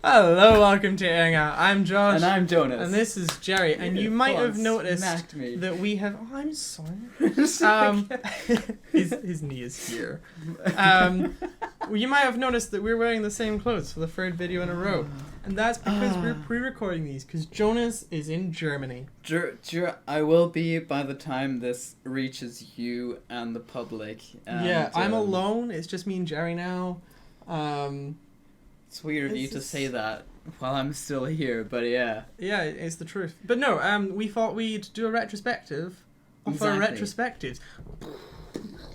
Hello, welcome to Airing Out. I'm Josh. And I'm Jonas. And this is Jerry. And you might have noticed that we have... Oh, I'm sorry. His knee is here. You might have noticed that we're wearing the same clothes for the third video in a row. And that's because we're pre-recording these, because Jonas is in Germany. I will be by the time this reaches you and the public. And, I'm alone. It's just me and Jerry now. It's weird of you to say that while I'm still here, but yeah. Yeah, it's the truth. But no, we thought we'd do a retrospection of our retrospectives.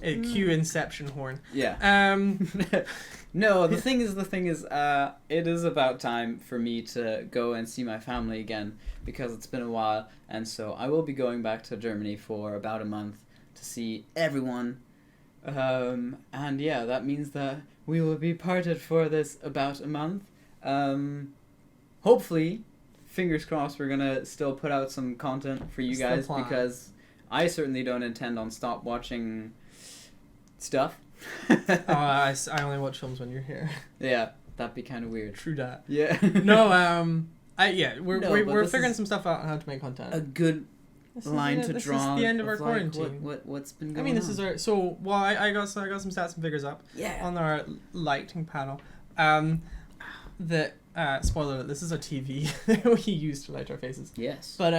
Cue Inception horn. Yeah. No, the thing is, it is about time for me to go and see my family again, because it's been a while, and so I will be going back to Germany for about a month to see everyone. And yeah, that means that we will be parted for this about a month. Hopefully, fingers crossed, we're gonna still put out some content for you guys, because I certainly don't intend on stop watching stuff. I only watch films when you're here. Yeah, that'd be kind of weird. True that. Yeah. No, we're figuring some stuff out on how to make content. A good line to draw. This is the end of our quarantine. What's been going on? I mean, this is our... So, I got some stats and figures up on our lighting panel. Spoiler alert, this is a TV that we use to light our faces. Yes. But,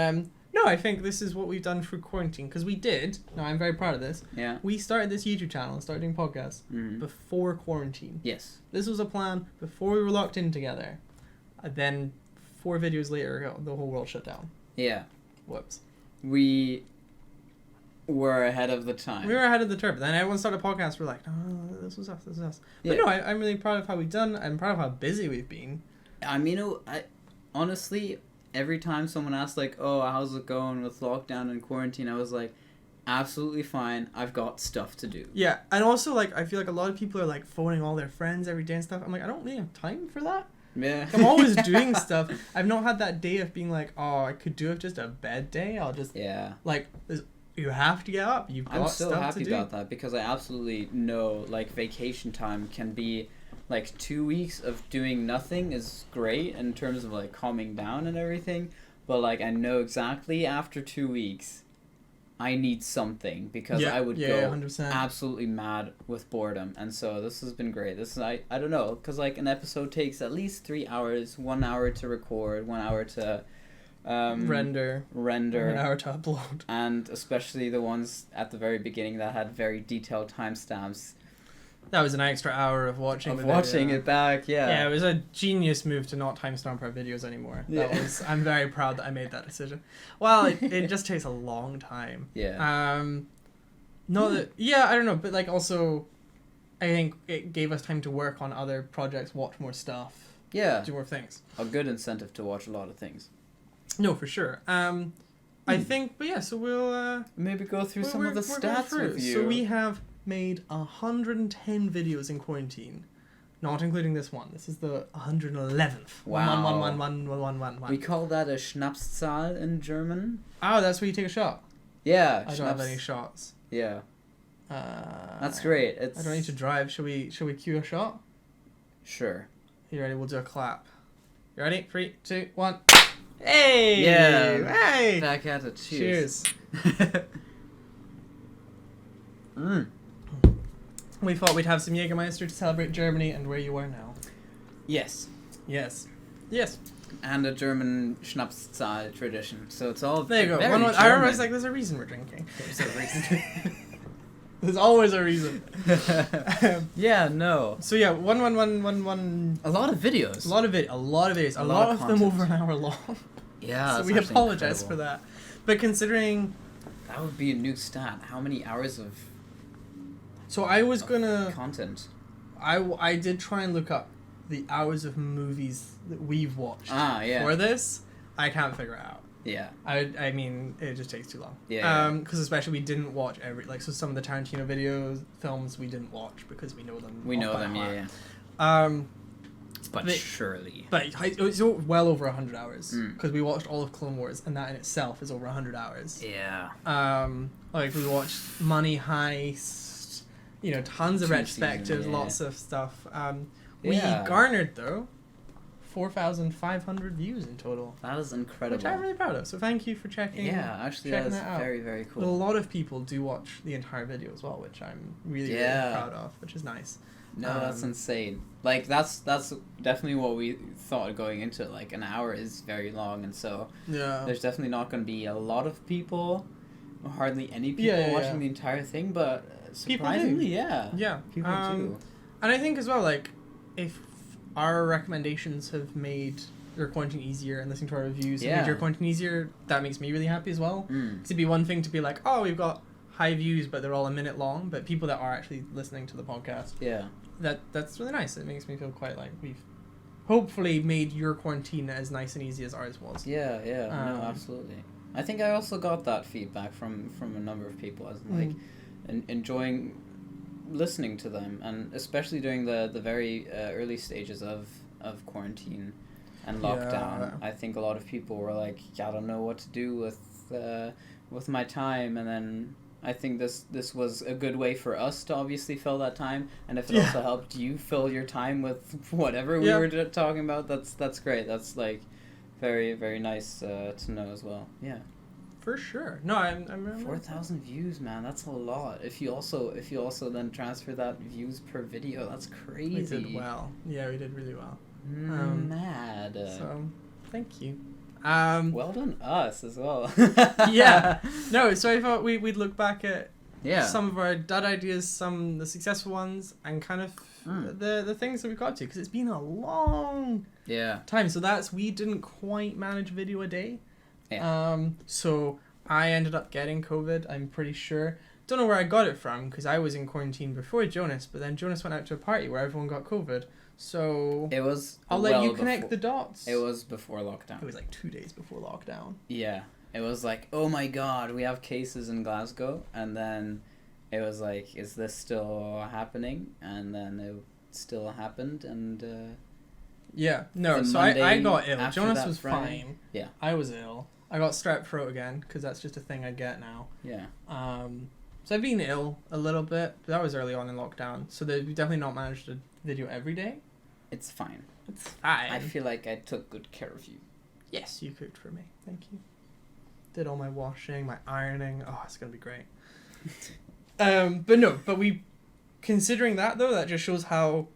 no, I think this is what we've done through quarantine, because we did... No, I'm very proud of this. Yeah. We started this YouTube channel and started doing podcasts before quarantine. Yes. This was a plan before we were locked in together. Then, 4 videos later, the whole world shut down. Yeah. Whoops. We were ahead of the time. We were ahead of the turn. But then everyone started podcasts. We're like, oh, this was us. But no, I'm really proud of how we've done. I'm proud of how busy we've been. I mean, honestly, every time someone asks, like, oh, how's it going with lockdown and quarantine, I was like, absolutely fine. I've got stuff to do. Yeah, and also, like, I feel like a lot of people are, like, phoning all their friends every day and stuff. I'm like, I don't really have time for that. Yeah. I'm always doing stuff. I've not had that day of being like, oh, I could do it just a bed day. I'll just... Yeah. Like, you have to get up. You've got stuff to do. I'm so happy about that, because I absolutely know, like, vacation time can be... Like, 2 weeks of doing nothing is great in terms of, like, calming down and everything. But, like, I know exactly after 2 weeks, I need something, because I would go 100%. Absolutely mad with boredom. And so this has been great. I don't know, because, like, an episode takes at least 3 hours, 1 hour to record, 1 hour to... render, 1 hour to upload. And especially the ones at the very beginning that had very detailed timestamps. That was an extra hour of watching it back, yeah. Yeah, it was a genius move to not timestamp our videos anymore. I'm very proud that I made that decision. Well, it just takes a long time. Yeah. I don't know, but like also, I think it gave us time to work on other projects, watch more stuff. Yeah. Do more things. A good incentive to watch a lot of things. No, for sure. I think, but yeah, so we'll... maybe go through some of the stats with you. So we have made 110 videos in quarantine, not including this one. This is the 111th. Wow. 1. We call that a Schnapszahl in German. Oh, that's where you take a shot. Yeah. I don't have any shots. Yeah. That's great. I don't need to drive. Should we cue a shot? Sure. You ready? We'll do a clap. You ready? 3, 2, 1. Hey! Yeah. Hey! Back at it. Cheers. We thought we'd have some Jägermeister to celebrate Germany and where you are now. Yes. And a German Schnapszahl tradition. So it's all there you go. I remember I was like, there's a reason we're drinking. There's a reason. There's always a reason. Yeah, no. So yeah, 1. A lot of videos. A lot of videos. A lot of them over an hour long. Yeah. So we apologize for that. But considering... That would be a new stat. How many hours of... So I was gonna... Content. I did try and look up the hours of movies that we've watched for this. I can't figure it out. Yeah. I mean, it just takes too long. Yeah. Because especially we didn't watch so some of the Tarantino films we didn't watch because we know them. But surely. But it's well over 100 hours because we watched all of Clone Wars, and that in itself is over 100 hours. Yeah. Like we watched Money Heist. Tons of retrospectives, lots of stuff. We garnered, though, 4,500 views in total. That is incredible. Which I'm really proud of. So thank you for checking. Yeah, actually, that is very, very cool. A lot of people do watch the entire video as well, which I'm really, really proud of, which is nice. No, that's insane. Like, that's definitely what we thought going into it. Like, an hour is very long, and so there's definitely not going to be a lot of people, or hardly any people watching the entire thing, but surprisingly, people do. And I think as well, like, if our recommendations have made your quarantine easier and listening to our reviews and made your quarantine easier, that makes me really happy as well. Because it'd be one thing to be like, oh, we've got high views, but they're all a minute long, but people that are actually listening to the podcast, that's really nice. It makes me feel quite like we've hopefully made your quarantine as nice and easy as ours was. No, absolutely. I think I also got that feedback from a number of people as like enjoying listening to them, and especially during the very early stages of quarantine and lockdown. I think a lot of people were like, I don't know what to do with my time, and then I think this was a good way for us to obviously fill that time, and if it also helped you fill your time with whatever we were talking about, that's great. That's like very, very nice to know as well. Yeah, for sure. No, I'm 4,000 views, man. That's a lot. If you also then transfer that views per video, that's crazy. We did well. Yeah, we did really well. Mad. So, thank you. Well done us as well. No, so I thought we'd look back at some of our dud ideas, some the successful ones, and kind of the things that we got to, because it's been a long time. So we didn't quite manage video a day. So I ended up getting COVID, I'm pretty sure. Don't know where I got it from, because I was in quarantine before Jonas, but then Jonas went out to a party where everyone got COVID. So it was. I'll let you connect the dots. It was before lockdown. It was like 2 days before lockdown. Yeah, it was like, oh my god, we have cases in Glasgow, and then it was like, is this still happening? And then it still happened, and so I got ill. Jonas was Friday. fine. Yeah, I was ill. I got strep throat again, because that's just a thing I get now. Yeah. So I've been ill a little bit, but that was early on in lockdown. So we've definitely not managed to video every day. It's fine. It's fine. I feel like I took good care of you. Yes, you cooked for me. Thank you. Did all my washing, my ironing. Oh, it's gonna be great. But we, considering that though, that just shows how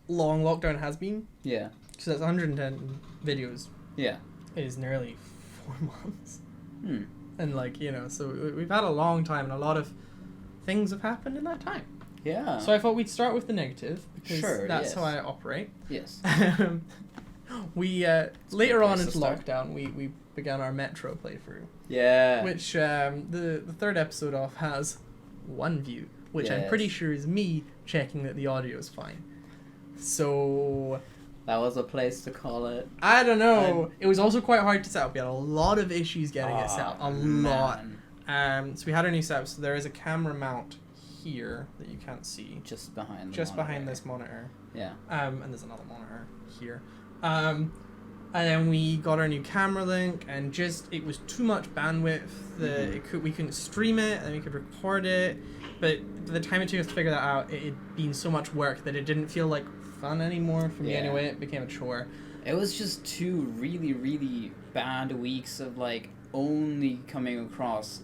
long lockdown has been. Yeah. Because that's 110 videos. Yeah. It is nearly 4 months. And so we've had a long time, and a lot of things have happened in that time. Yeah. So I thought we'd start with the negative, because that's how I operate. Yes. We later on into lockdown, we began our Metro playthrough. Yeah. Which the third episode off has 1 view, which I'm pretty sure is me checking that the audio is fine. So that was a place to call it. I don't know. It was also quite hard to set up. We had a lot of issues getting it set up. A lot. So we had our new setup. So there is a camera mount here that you can't see. Just behind this monitor. Yeah. And there's another monitor here. And then we got our new camera link, and it was too much bandwidth. We couldn't stream it, and we could record it. But by the time it took us to figure that out, it had been so much work that it didn't feel like fun anymore for me anyway. It became a chore. It was just 2 really, really bad weeks of only coming across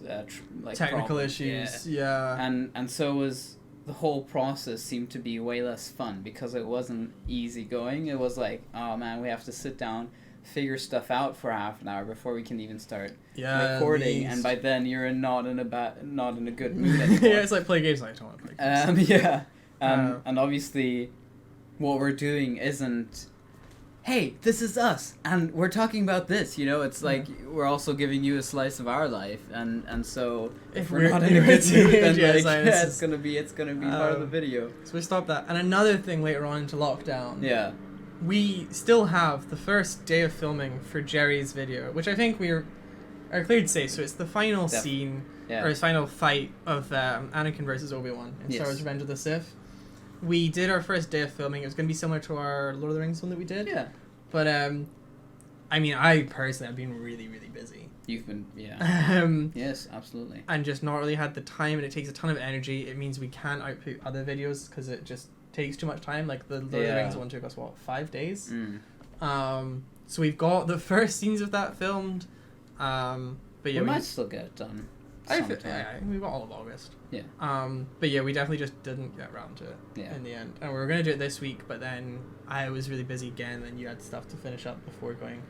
technical problems. issues. Yeah. And so was the whole process seemed to be way less fun, because it wasn't easy going. It was like, oh man, we have to sit down, figure stuff out for half an hour before we can even start recording, and by then you're not in a good mood anymore. It's like play games. I don't want to play games. And obviously what we're doing isn't, hey, this is us, and we're talking about this, it's like, we're also giving you a slice of our life, and so if we're not in a good mood, then it's gonna be part of the video. So we stopped that. And another thing later on into lockdown, we still have the first day of filming for Jerry's video, which I think are clear to say. So it's the final scene, or his final fight of Anakin versus Obi-Wan in Star Wars Revenge of the Sith. We did our first day of filming. It was going to be similar to our Lord of the Rings one that we did. Yeah. But, I personally have been really, really busy. You've been, yes, absolutely. And just not really had the time, and it takes a ton of energy. It means we can't output other videos, because it just takes too much time. Like, the Lord of the Rings one took us, 5 days? So we've got the first scenes of that filmed. But yeah, we might still get it done. We've got all of August. Yeah. But yeah, we definitely just didn't get around to it in the end. And we were going to do it this week, but then I was really busy again, and you had stuff to finish up before going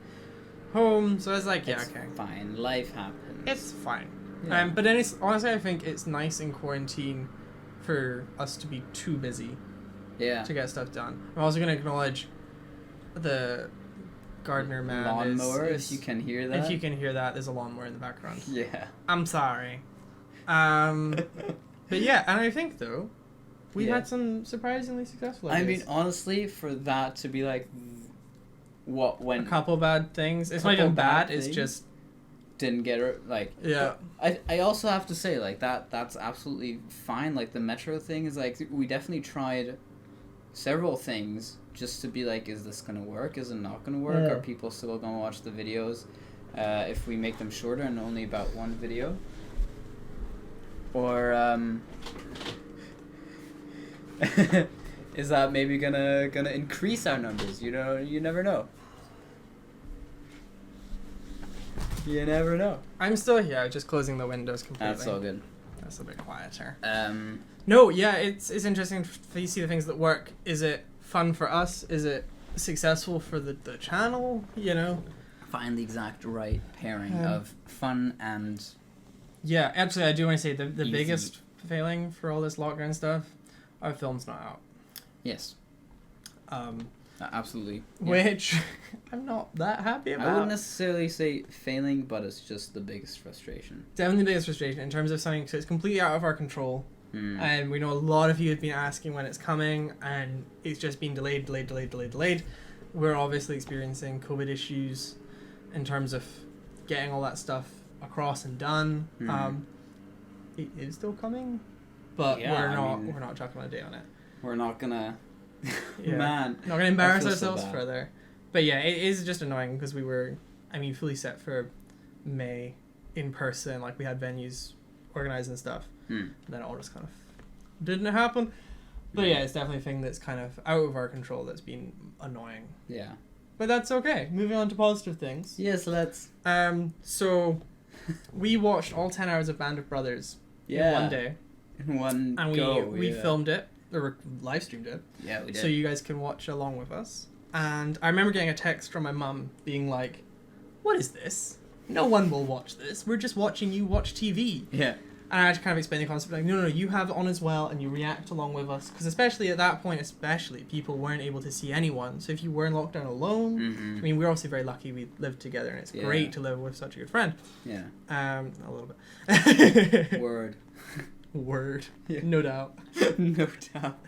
home. So I was like, yeah, it's okay. fine. Life happens. It's fine. Yeah. But then honestly, I think it's nice in quarantine for us to be too busy to get stuff done. I'm also going to acknowledge the gardener man. Lawnmower, if you can hear that. If you can hear that, there's a lawnmower in the background. Yeah. I'm sorry. But yeah, and I think though, we had some surprisingly successful ideas. I mean, honestly, for that to be like, what went... A couple bad things. It's not even bad, it's just... Didn't get it, like... Yeah. I also have to say, like, that's absolutely fine. Like, the Metro thing is, like, we definitely tried several things just to be like, is this gonna work? Is it not gonna work? Yeah. Are people still gonna watch the videos if we make them shorter and only about one video? Or is that maybe gonna increase our numbers? You know, you never know. You never know. I'm still here, just closing the windows completely. That's all good. That's a bit quieter. No, yeah, it's interesting to see the things that work. Is it fun for us? Is it successful for the channel? You know? Find the exact right pairing of fun and... Yeah, actually, I do want to say the biggest failing for all this lockdown stuff, our film's not out. Yes. Absolutely. Yeah. Which I'm not that happy about. I wouldn't necessarily say failing, but it's just the biggest frustration. Definitely the biggest frustration in terms of something, so it's completely out of our control. And we know a lot of you have been asking when it's coming, and it's just been delayed. We're obviously experiencing COVID issues in terms of getting all that stuff across and done. It is still coming, but we're not chucking a day on it. We're not gonna man, not gonna embarrass ourselves further. But yeah, it is just annoying because we were, fully set for May in person, like we had venues organized and stuff. And then it all just kind of didn't happen. But yeah, it's definitely a thing that's kind of out of our control that's been annoying. Yeah. But that's okay. Moving on to positive things. Yes, let's. So we watched all 10 hours of Band of Brothers in one day. In one and go. We filmed it, or live streamed it. Yeah, we did. So you guys can watch along with us. And I remember getting a text from my mum being like, "What is this? No one will watch this. We're just watching you watch TV." Yeah. And I had to kind of explain the concept, like, no, you have it on as well, and you react along with us. Because especially at that point, people weren't able to see anyone. So if you were in lockdown alone, we're obviously very lucky we lived together, and it's great to live with such a good friend. Yeah. A little bit. Word. Yeah. No doubt. No doubt.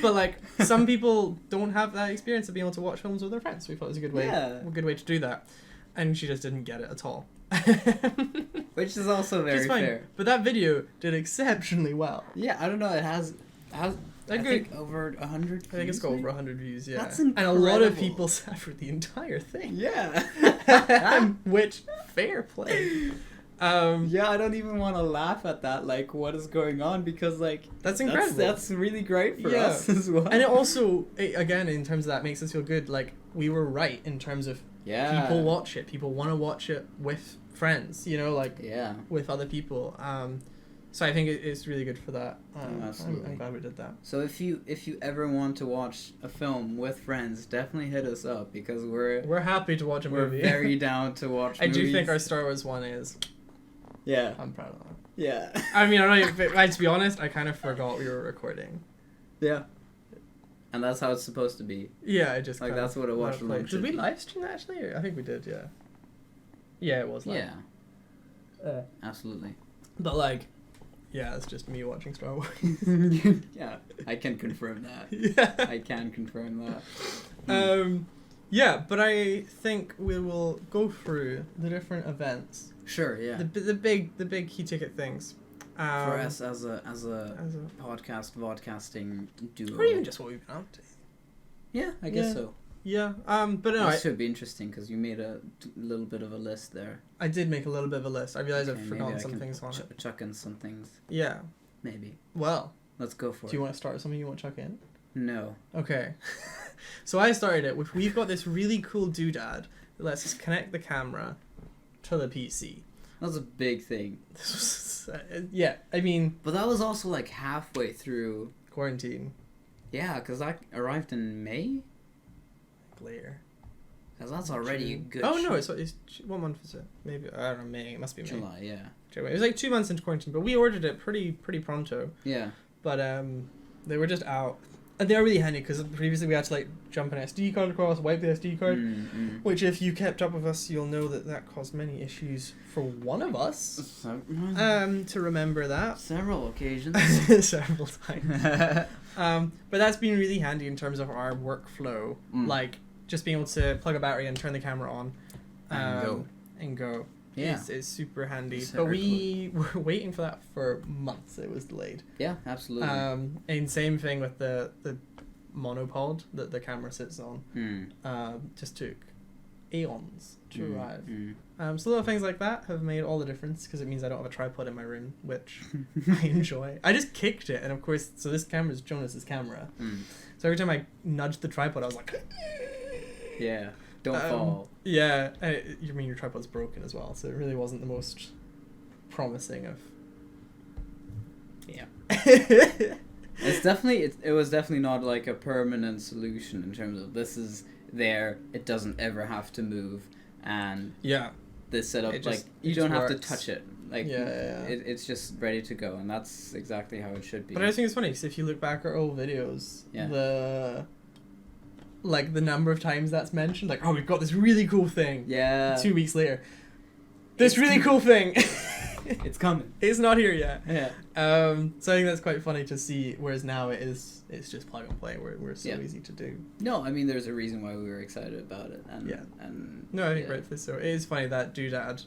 But, like, some people don't have that experience of being able to watch films with their friends. So we thought it was a good way to do that. And she just didn't get it at all. Which is also very fair. But that video did exceptionally well. Yeah, I don't know. It has I think over 100 views. I think it's got over 100 views, yeah. That's incredible. And a lot of people sat for the entire thing. Yeah. Which, fair play. Yeah, I don't even want to laugh at that, like, what is going on, because, like... That's incredible. That's really great for us as well. And it also, again, in terms of that, makes us feel good. Like, we were right in terms of people watch it. People want to watch it with friends, with other people. So I think it's really good for that. Absolutely. I'm glad we did that. So if you ever want to watch a film with friends, definitely hit us up, because we're happy to watch a movie. We're very down to watch movies. I do think our Star Wars one is... Yeah. I'm proud of that. Yeah. I mean, I don't know, to be honest, I kind of forgot we were recording. Yeah. And that's how it's supposed to be. Yeah, I just like, that's what a watch along should be. Did we live stream that, actually? I think we did, yeah. Yeah, it was live. Yeah. Absolutely. But, like, yeah, it's just me watching Star Wars. Yeah, I can confirm that. Yeah. I can confirm that. Yeah, but I think we will go through the different events. Sure, yeah. The big key ticket things. For us as a podcasting duo. Or even just what we've been up to. Yeah, I guess so. Yeah, but no, this should be interesting, because you made a little bit of a list there. I did make a little bit of a list. I realized I've forgotten some things on it. Chuck in some things. Yeah. Maybe. Well. Let's go for it. Do you want to start with something you want to chuck in? No. Okay. So I started it with, we've got this really cool doodad that lets us connect the camera to the PC. That was a big thing. Yeah, I mean... But that was also like halfway through... quarantine. Yeah, because I arrived in May? Later. Because that's already a good... Oh, no, it's what month is it? Maybe, I don't know, May. It must be May. July, yeah. It was like 2 months into quarantine, but we ordered it pretty pronto. Yeah. But they were just out. And they are really handy, because previously we had to like jump an SD card across, wipe the SD card, which if you kept up with us, you'll know that caused many issues for one of us. To remember that. Several occasions. Several times. But that's been really handy in terms of our workflow. Like, just being able to plug a battery and turn the camera on. And go. Yeah. It's super handy. But we were waiting for that for months. It was delayed. Yeah, absolutely. And same thing with the monopod that the camera sits on. Just took aeons to arrive. So little things like that have made all the difference, because it means I don't have a tripod in my room, which I enjoy. I just kicked it, and of course, so this camera is Jonas's camera. So every time I nudged the tripod, I was like... Yeah. Don't fall. Yeah, you mean your tripod's broken as well, so it really wasn't the most promising of... Yeah. It was definitely not like a permanent solution in terms of this is there, it doesn't ever have to move, and this setup, like, you don't have to touch it. Like, it's just ready to go, and that's exactly how it should be. But I just think it's funny, because if you look back at old videos, the number of times that's mentioned, like, oh, we've got this really cool thing. Yeah. 2 weeks later, this really cool thing. It's coming. It's not here yet. Yeah. So I think that's quite funny to see, whereas now it's just plug and play. We're so easy to do. No, I mean, there's a reason why we were excited about it. And, And no, I think rightfully so. It is funny that doodad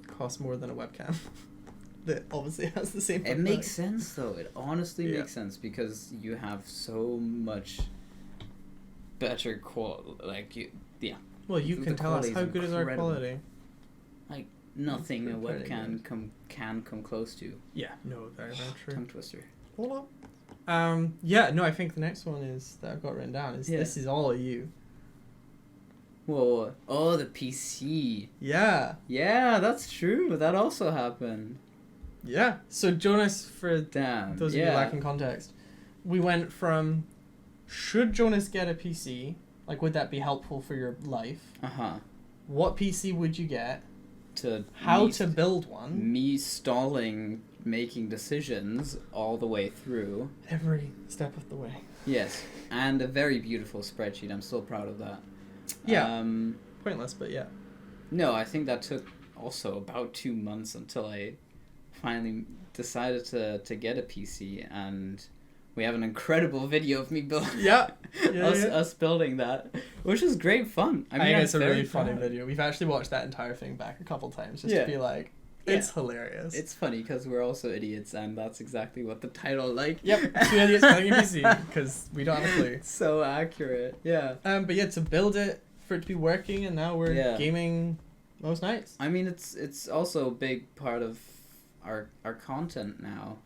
costs more than a webcam. That obviously has the same. It makes sense, though. It honestly makes sense, because you have so much better quality. Like, well, you can tell us how good is our quality. Like, nothing a webcam can come close to. Yeah, no, very, very true. Tongue twister. Hold on. No, I think the next one is that I've got written down is this is all of you. Whoa. Oh, the PC. Yeah. Yeah, that's true. That also happened. Yeah. So Jonas, for those of you lacking context, we went from, should Jonas get a PC? Like, would that be helpful for your life? What PC would you get? To build one. Me stalling, making decisions all the way through. Every step of the way. Yes. And a very beautiful spreadsheet. I'm still proud of that. Yeah. Pointless, but yeah. No, I think that took also about 2 months until I finally decided to get a PC, and we have an incredible video of me building. Us building that, which is great fun. I mean, it's a really funny video. We've actually watched that entire thing back a couple times just to be like, it's hilarious. It's funny because we're also idiots, and that's exactly what the title like. Yep, 2 idiots building a PC because we don't have a clue. It's so accurate. Yeah. But yeah, to build it, for it to be working, and now we're gaming most nights. I mean, it's also a big part of our content now.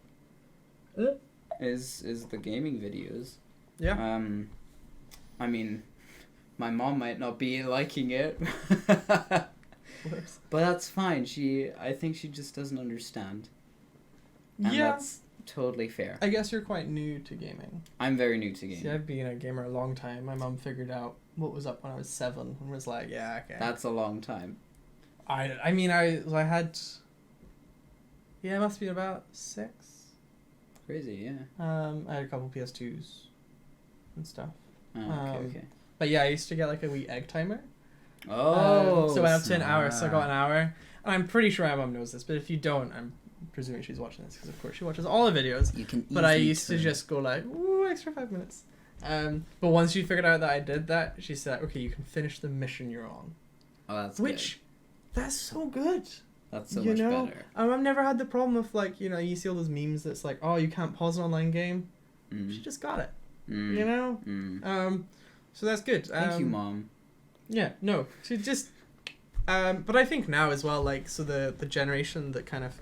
Is the gaming videos. Yeah. I mean, my mom might not be liking it. But that's fine. I think she just doesn't understand. And that's totally fair. I guess you're quite new to gaming. I'm very new to gaming. See, I've been a gamer a long time. My mom figured out what was up when I was 7 and was like, yeah, okay. That's a long time. I mean, I had... Yeah, it must be about 6. Crazy, yeah. I had a couple PS2s and stuff. Oh, okay. But yeah, I used to get like a wee egg timer. Oh, so I went up to an hour, so I got an hour. And I'm pretty sure my mom knows this, but if you don't, I'm presuming she's watching this, because of course she watches all the videos. You can. But I used to just go like, ooh, extra 5 minutes. But once she figured out that I did that, she said, okay, you can finish the mission you're on. Oh, that's good. That's so good. That's so much better. I've never had the problem of, like, you see all those memes that's like, oh, you can't pause an online game. She just got it. So that's good. Thank you, Mom. Yeah, no. She just... but I think now as well, like, so the generation that kind of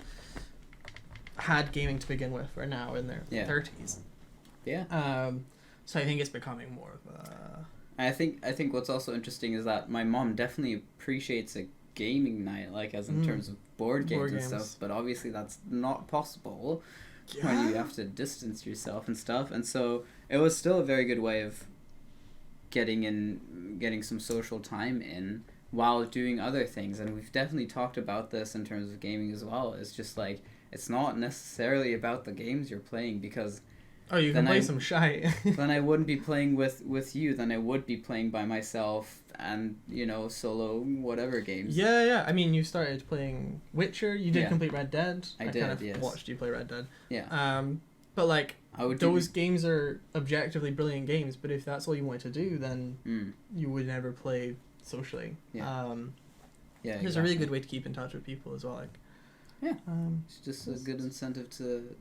had gaming to begin with are now in their 30s. Yeah. So I think it's becoming more of a... I think what's also interesting is that my mom definitely appreciates a gaming night, like as in terms of board games and stuff, but obviously that's not possible when you have to distance yourself and stuff. And so it was still a very good way of getting some social time in while doing other things. And we've definitely talked about this in terms of gaming as well. It's just like, it's not necessarily about the games you're playing, because you can play some shite. then I wouldn't be playing with you, then I would be playing by myself and, you know, solo whatever games. Yeah. I mean, you started playing Witcher, you did complete Red Dead. I did, kind of yes. watched you play Red Dead. Yeah. But like, those games are objectively brilliant games, but if that's all you wanted to do, then you would never play socially. Yeah. There's a really good way to keep in touch with people as well. Like, it's just a good incentive to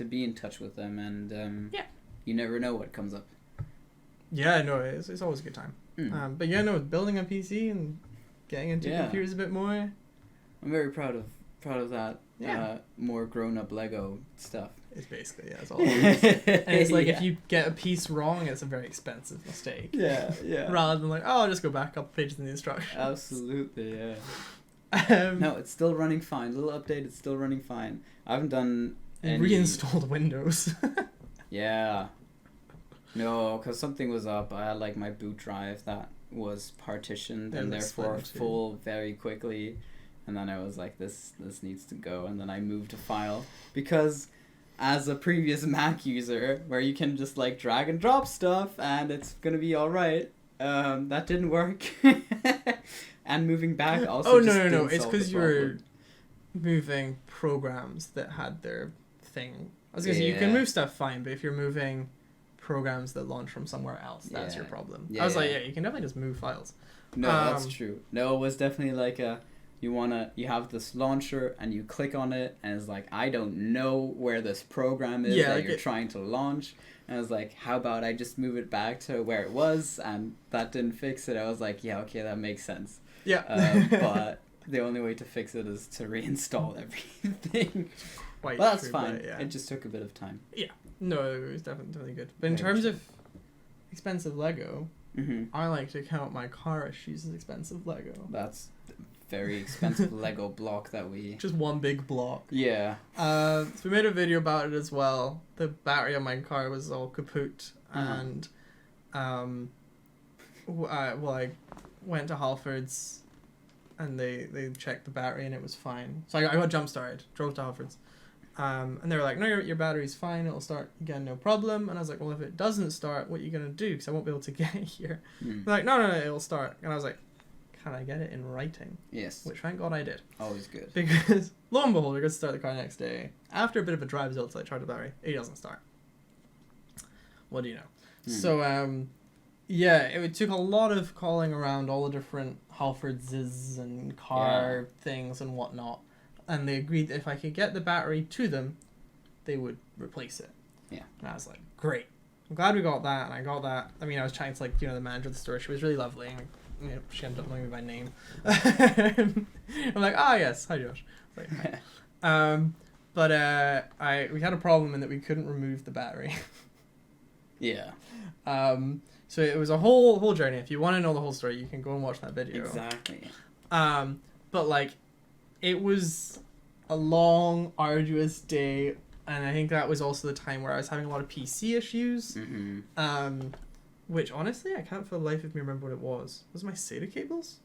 be in touch with them, and you never know what comes up. Yeah, no, it's always a good time. But yeah, no, building a PC and getting into computers a bit more. I'm very proud of that. More grown-up Lego stuff. It's basically, it's all it is. And it's like, if you get a piece wrong, it's a very expensive mistake. Yeah. Rather than like, I'll just go back a couple pages in the instructions. Absolutely, yeah. No, it's still running fine. Little update, it's still running fine. I haven't done any... Reinstalled Windows. Yeah. No, because something was up. I had like my boot drive that was partitioned and therefore full very quickly. And then I was like, this needs to go. And then I moved a file. Because as a previous Mac user, where you can just like drag and drop stuff and it's going to be all right, that didn't work. And moving back also no. It's because you were moving programs that had their thing. I was going to say, you can move stuff fine, but if you're moving programs that launch from somewhere else, that's your problem. I was like, you can definitely just move files. No, that's true. No, it was definitely like you have this launcher and you click on it and it's like, I don't know where this program is that you're trying to launch. And I was like, how about I just move it back to where it was? And that didn't fix it. I was like, yeah, okay, that makes sense. Yeah. But the only way to fix it is to reinstall everything. Well, that's fine. It just took a bit of time. Yeah. No, it was definitely good. But in terms of expensive Lego, I like to count my car issues as expensive Lego. That's very expensive Lego block that we... Just one big block. Yeah. So we made a video about it as well. The battery on my car was all kaput. And I went to Halfords and they checked the battery and it was fine. So I got jump-started, drove to Halfords. And they were like, no, your battery's fine, it'll start again, no problem. And I was like, well, if it doesn't start, what are you going to do? Because I won't be able to get it here. They're like, no, it'll start. And I was like, can I get it in writing? Yes. Which, thank God I did. Always good. Because, lo and behold, I got to start the car the next day. After a bit of a drive result, I charge the battery. It doesn't start. What do you know? So, it took a lot of calling around all the different Halfords and car things and whatnot. And they agreed that if I could get the battery to them, they would replace it. Yeah. And I was like, great. I'm glad we got that, and I got that. I mean, I was chatting to, like, the manager of the store. She was really lovely, and she ended up knowing me by name. I'm like, yes, hi, Josh. Like, hi. We had a problem in that we couldn't remove the battery. Yeah. So it was a whole journey. If you want to know the whole story, you can go and watch that video. Exactly. But, like, it was a long, arduous day, and I think that was also the time where I was having a lot of PC issues, which, honestly, I can't for the life of me remember what it was. Was it my SATA cables?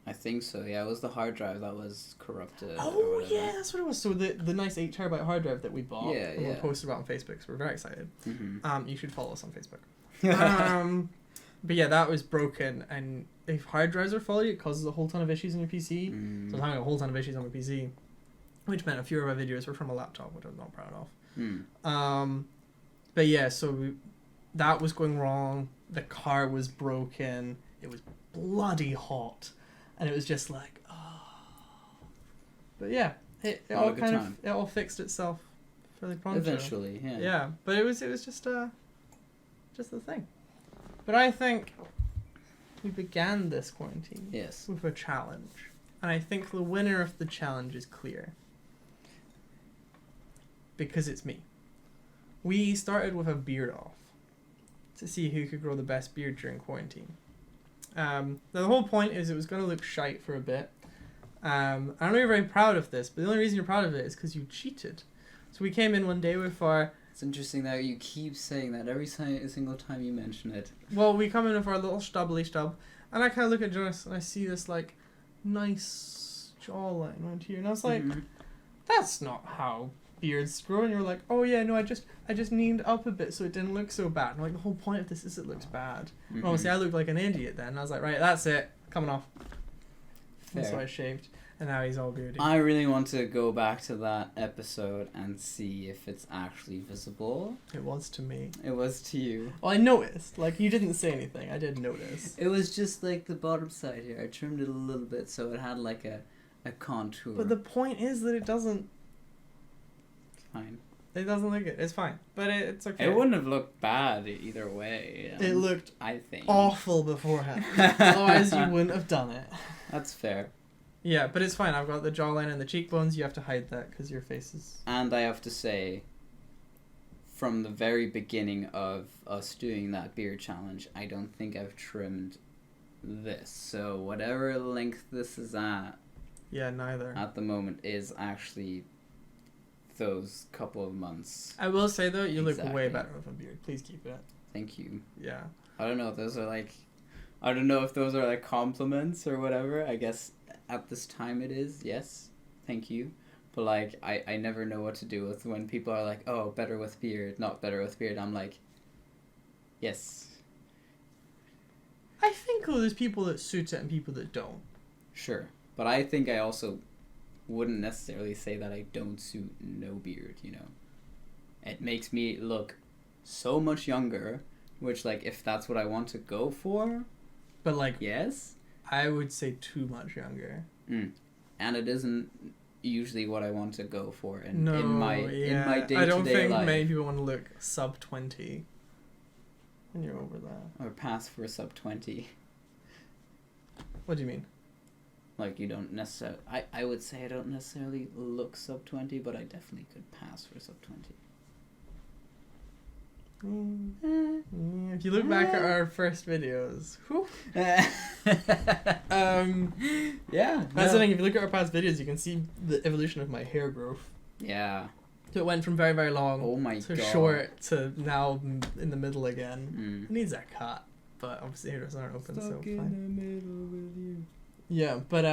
I think so, yeah. It was the hard drive that was corrupted. Oh, yeah, that's what it was. So the nice 8 terabyte hard drive that we bought, and we posted about on Facebook, so we're very excited. You should follow us on Facebook. But yeah, that was broken, and if hard drives are faulty, it causes a whole ton of issues on your PC. So I was having a whole ton of issues on my PC, which meant a few of our videos were from a laptop, which I was not proud of. But yeah, so that was going wrong. The car was broken. It was bloody hot, and it was just like, But yeah, it all fixed itself fairly promptly. Eventually, yeah. Yeah, but it was just the thing. But I think we began this quarantine with a challenge. And I think the winner of the challenge is clear. Because it's me. we started with a beard off to see who could grow the best beard during quarantine. Now the whole point is it was going to look shite for a bit. I know you're very proud of this, but the only reason you're proud of it is because you cheated. So we came in one day with our... It's interesting that you keep saying that every single time you mention it. Well, we come in with our little stubbly stub, and I kind of look at Jonas and I see this like nice jawline right here, and I was like, that's not how beards grow. And you're like, oh yeah, no, I just leaned up a bit so it didn't look so bad. And like, the whole point of this is it looks bad. And obviously I looked like an idiot then. And I was like, right, that's it, coming off. Fair. So I shaved, and now he's all beardy. I really want to go back to that episode and see if it's actually visible. It was to me. It was to you. Well, I noticed. Like, you didn't say anything. I did notice. It was just like the bottom side here. I trimmed it a little bit so it had like a contour. But the point is that it doesn't... Fine. It doesn't look good. It's fine. But it's okay. It wouldn't have looked bad either way. It looked I think awful beforehand. Otherwise you wouldn't have done it. That's fair. Yeah, but it's fine. I've got the jawline and the cheekbones. You have to hide that because your face is... And I have to say, from the very beginning of us doing that beard challenge, I don't think I've trimmed this. So whatever length this is at... Yeah, neither. At the moment is actually those couple of months. I will say, though, you look way better with a beard. Please keep it. Thank you. Yeah. I don't know if those are like... I don't know if those are like compliments or whatever. I guess at this time it is, yes. Thank you. But like, I never know what to do with when people are like, oh, better with beard, not better with beard. I'm like, yes. I think there's people that suit it and people that don't. Sure. But I think I also wouldn't necessarily say that I don't suit no beard, you know. It makes me look so much younger, which like, if that's what I want to go for... But like, yes, I would say too much younger. And it isn't usually what I want to go for in my day-to-day I don't think life. many people want to look sub 20 when you're over that. Or pass for sub 20. What do you mean? Like, you don't necessarily... I would say I don't necessarily look sub 20, but I definitely could pass for sub 20. If you look back at our first videos, yeah. That's the thing. If you look at our past videos, you can see the evolution of my hair growth. Yeah. So it went from very, very long to God. short to now in the middle again. It needs a cut, but obviously hairdressers aren't open, Stuck so in fine. the middle with you. Yeah, but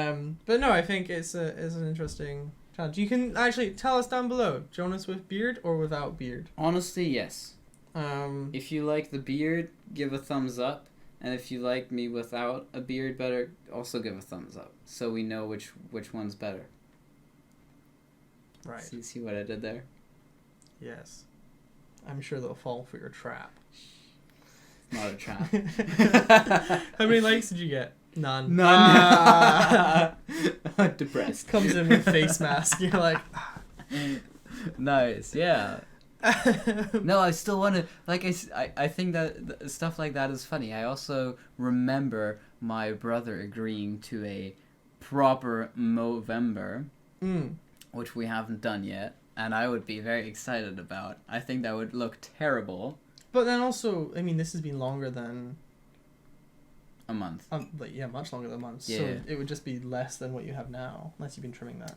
no, I think it's an interesting challenge. You can actually tell us down below, Jonas with beard or without beard. Honestly, yes. If you like the beard, give a thumbs up, and if you like me without a beard better, also give a thumbs up, so we know which one's better. Right. See what I did there? Yes. I'm sure they'll fall for your trap. Not a trap. How many likes did you get? None. Depressed. Comes in with face mask. You're like... Nice, yeah. No, I still want to, like, I think that stuff like that is funny. I also remember my brother agreeing to a proper Movember, which we haven't done yet, and I would be very excited about. I think that would look terrible. But then also, I mean, this has been longer than... A month. Like, yeah, much longer than a month. Yeah. So it would just be less than what you have now, unless you've been trimming that.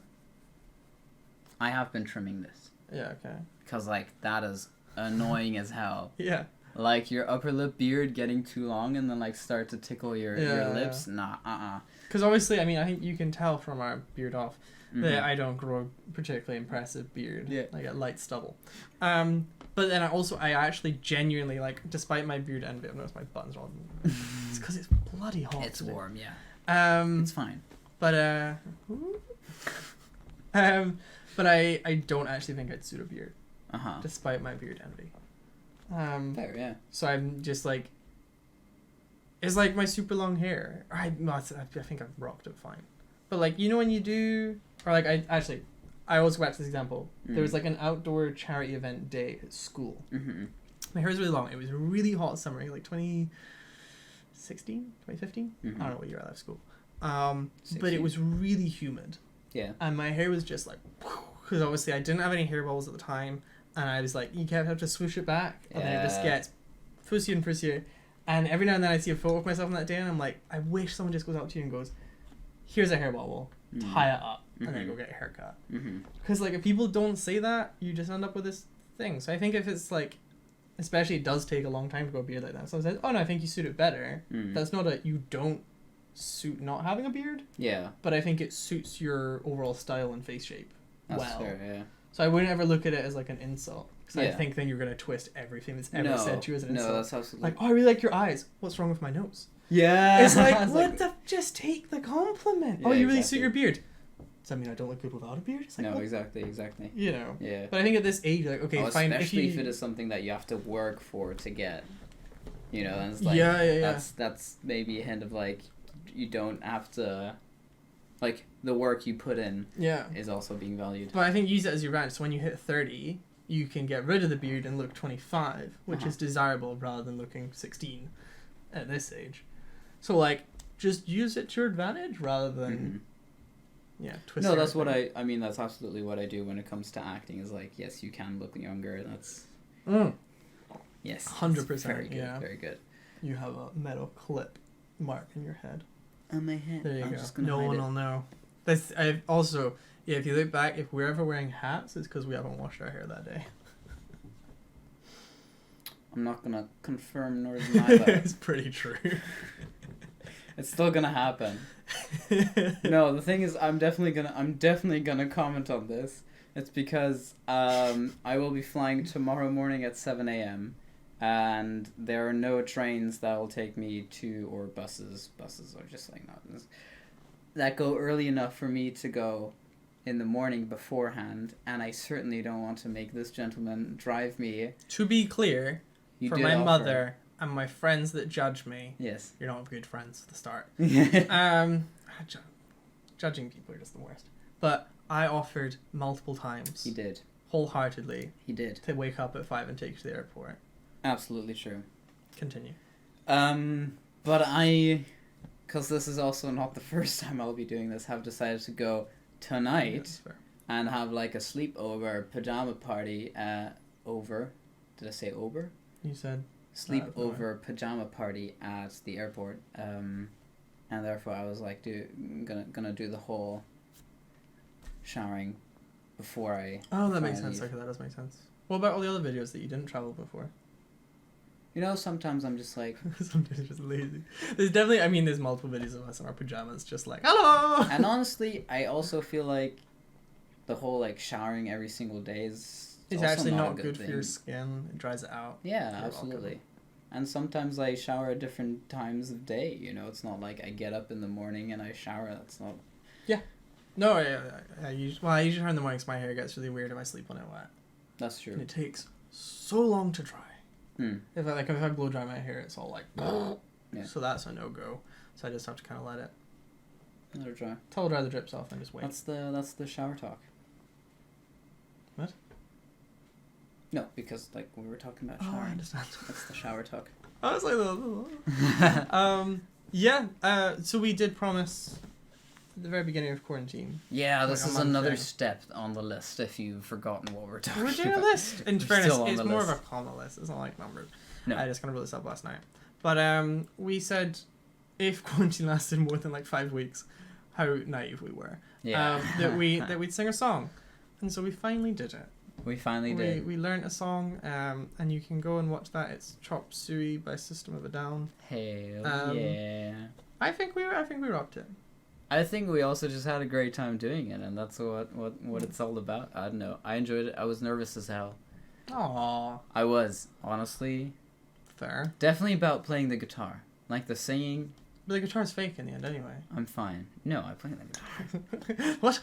I have been trimming this. Yeah, okay. Because, like, that is annoying as hell. Yeah. Like, your upper lip beard getting too long and then, like, start to tickle your lips. Yeah. Nah, Because obviously, I mean, I think you can tell from our beard off that I don't grow a particularly impressive beard. Yeah. I get light stubble. But then I actually genuinely, like, despite my beard envy, I've noticed my buttons are all... It's because it's bloody hot. It's today. warm, yeah. It's fine. But, but I don't actually think I'd suit a beard. Despite my beard envy. Fair, yeah. So I'm just like... It's like my super long hair. I think I've rocked it fine. But, like, you know when you do... Or, like, I always go back to this example. There was, like, an outdoor charity event day at school. My hair was really long. It was a really hot summer, like 2016, 2015? I don't know what year I left school. But it was really humid. Yeah. And my hair was just like... Because obviously I didn't have any hair balls at the time. and I was like, you kept having to swoosh it back, and then it just gets pussier and pussier. And every now and then I see a photo of myself on that day, and I'm like, I wish someone just goes up to you and goes, here's a hair bobble, tie it up, and then go get a haircut. Because like if people don't say that, you just end up with this thing. So I think if it's like, especially it does take a long time to grow a beard like that. So I said, oh no, I think you suit it better. That's not a you don't suit not having a beard. Yeah. But I think it suits your overall style and face shape. That's fair, yeah. So I wouldn't ever look at it as like an insult. Because I think then you're going to twist everything that's ever said to you as an insult. No, that's absolutely... Like, oh, I really like your eyes. What's wrong with my nose? Yeah. It's like, what the... Just take the compliment. Yeah, oh, you really suit your beard. Does that mean I don't look good without a beard? It's like, no, exactly. You know? Yeah. But I think at this age, like, okay, fine. Especially if it is something that you have to work for to get. You know, and it's like... That's maybe a hint of, like, you don't have to... Like, the work you put in is also being valued. But I think use it as your range. So when you hit 30, you can get rid of the beard and look 25, which is desirable rather than looking 16 at this age. So, like, just use it to your advantage rather than, twist No, that's what I mean, that's absolutely what I do when it comes to acting, is like, yes, you can look younger. That's... Yes. 100%. Very good, very good. You have a metal clip mark in your head. On my head. There you go. No one will know. I've also, if you look back, if we're ever wearing hats, it's because we haven't washed our hair that day. I'm not gonna confirm nor deny that. It's pretty true. It's still gonna happen. No, the thing is, I'm definitely gonna comment on this. It's because I will be flying tomorrow morning at 7 a.m. and there are no trains that will take me to, or buses are just like not, that go early enough for me to go in the morning beforehand, and I certainly don't want to make this gentleman drive me. To be clear, for my mother and my friends that judge me, yes, you're not good friends at the start. Judging people are just the worst. But I offered multiple times. He did. Wholeheartedly. He did. To wake up at 5 and take you to the airport. Absolutely true. Continue. But because this is also not the first time I'll be doing this, have decided to go tonight and have like a sleepover pajama party over. Did I say over? You said sleepover pajama party at the airport. And therefore I was like, gonna do the whole showering before I. Oh, that makes sense. Okay, that does make sense. What about all the other videos that you didn't travel before? You know, sometimes I'm just like... Sometimes you're just lazy. There's definitely... there's multiple videos of us in our pajamas just like, hello! And honestly, I also feel like the whole, like, showering every single day is... It's actually not good for your skin. It dries it out. Yeah, absolutely. And sometimes I shower at different times of day, you know? It's not like I get up in the morning and I shower. That's not... Yeah. No, I usually shower in the morning because my hair gets really weird if I sleep on it wet. That's true. And it takes so long to dry. If I blow dry my hair, it's all like, so that's a no-go. So I just have to kind of let it dry. Towel dry the drips off and just wait. That's the shower talk. What? No, because like we were talking about showering. Oh, I understand. That's the shower talk. I was like, so we did promise at the very beginning of quarantine. Yeah, this is another step on the list if you've forgotten what we're talking about. We're doing a list. In fairness, it's more of a comma list. It's not like numbers. No. I just kind of wrote this up last night. But we said if quarantine lasted more than like 5 weeks, how naive we were. Yeah. That we'd sing a song. And so we finally did it. We finally did. We learned a song, and you can go and watch that. It's Chop Suey by System of a Down. Hell yeah. I think we rocked it. I think we also just had a great time doing it, and that's what it's all about. I don't know. I enjoyed it. I was nervous as hell. Aww. I was, honestly. Fair. Definitely about playing the guitar. Like the singing. But the guitar's fake in the end anyway. I'm fine. No, I play the guitar. What?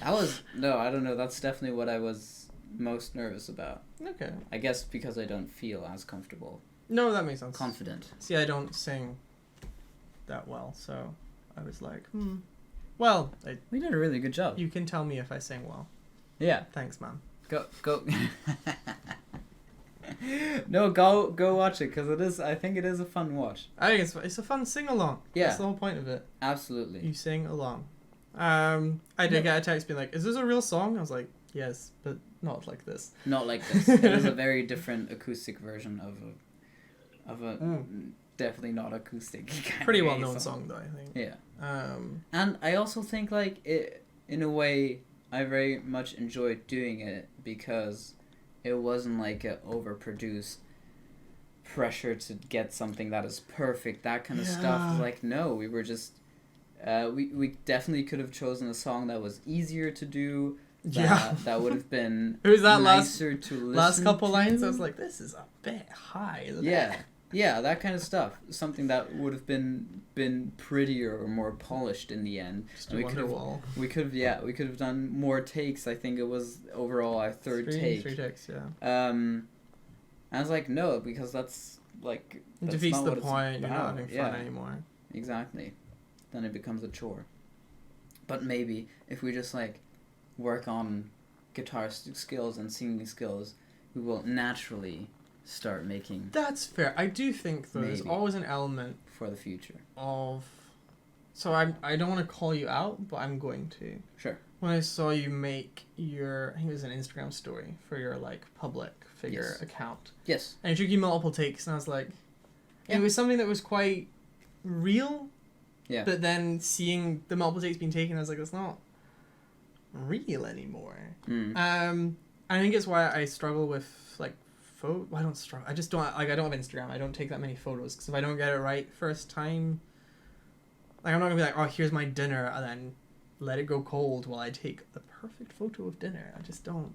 I don't know. That's definitely what I was most nervous about. Okay. I guess because I don't feel as comfortable. No, that makes sense. Confident. See, I don't sing that well, so I was like, Well, we did a really good job. You can tell me if I sing well. Yeah. Thanks, man. Go. No, go watch it because I think it is a fun watch. I think it's a fun sing along. Yeah, that's the whole point of it. Absolutely. You sing along. I did get a text being like, "Is this a real song?" I was like, "Yes, but not like this. Not like this. It is a very different acoustic version of a definitely not acoustic. Pretty well known song though, I think. Yeah. And I also think like it, in a way, I very much enjoyed doing it because it wasn't like a overproduced pressure to get something that is perfect, that kind of stuff. Like, no, we were just we definitely could have chosen a song that was easier to do, that would have been it was that nicer to listen last couple to. lines I was like, this is a bit high, isn't it? Yeah, that kind of stuff. Something that would have been prettier or more polished in the end. Just we could have done more takes. I think it was overall our third take. 3 takes, yeah. I was like, no, because that's like it defeats the point. You're not having fun anymore. Exactly. Then it becomes a chore. But maybe if we just like work on guitar skills and singing skills, we will naturally start making. That's fair. I do think though there's always an element for the future of. So I don't want to call you out, but I'm going to. Sure. When I saw you make your, I think it was an Instagram story for your like public figure account. Yes. And it took you multiple takes, and I was like, it was something that was quite real. Yeah. But then seeing the multiple takes being taken, I was like, it's not real anymore. I think it's why I struggle with like I don't struggle. I just don't like. I don't have Instagram. I don't take that many photos because if I don't get it right first time, like I'm not gonna be like, oh, here's my dinner, and then let it go cold while I take the perfect photo of dinner. I just don't.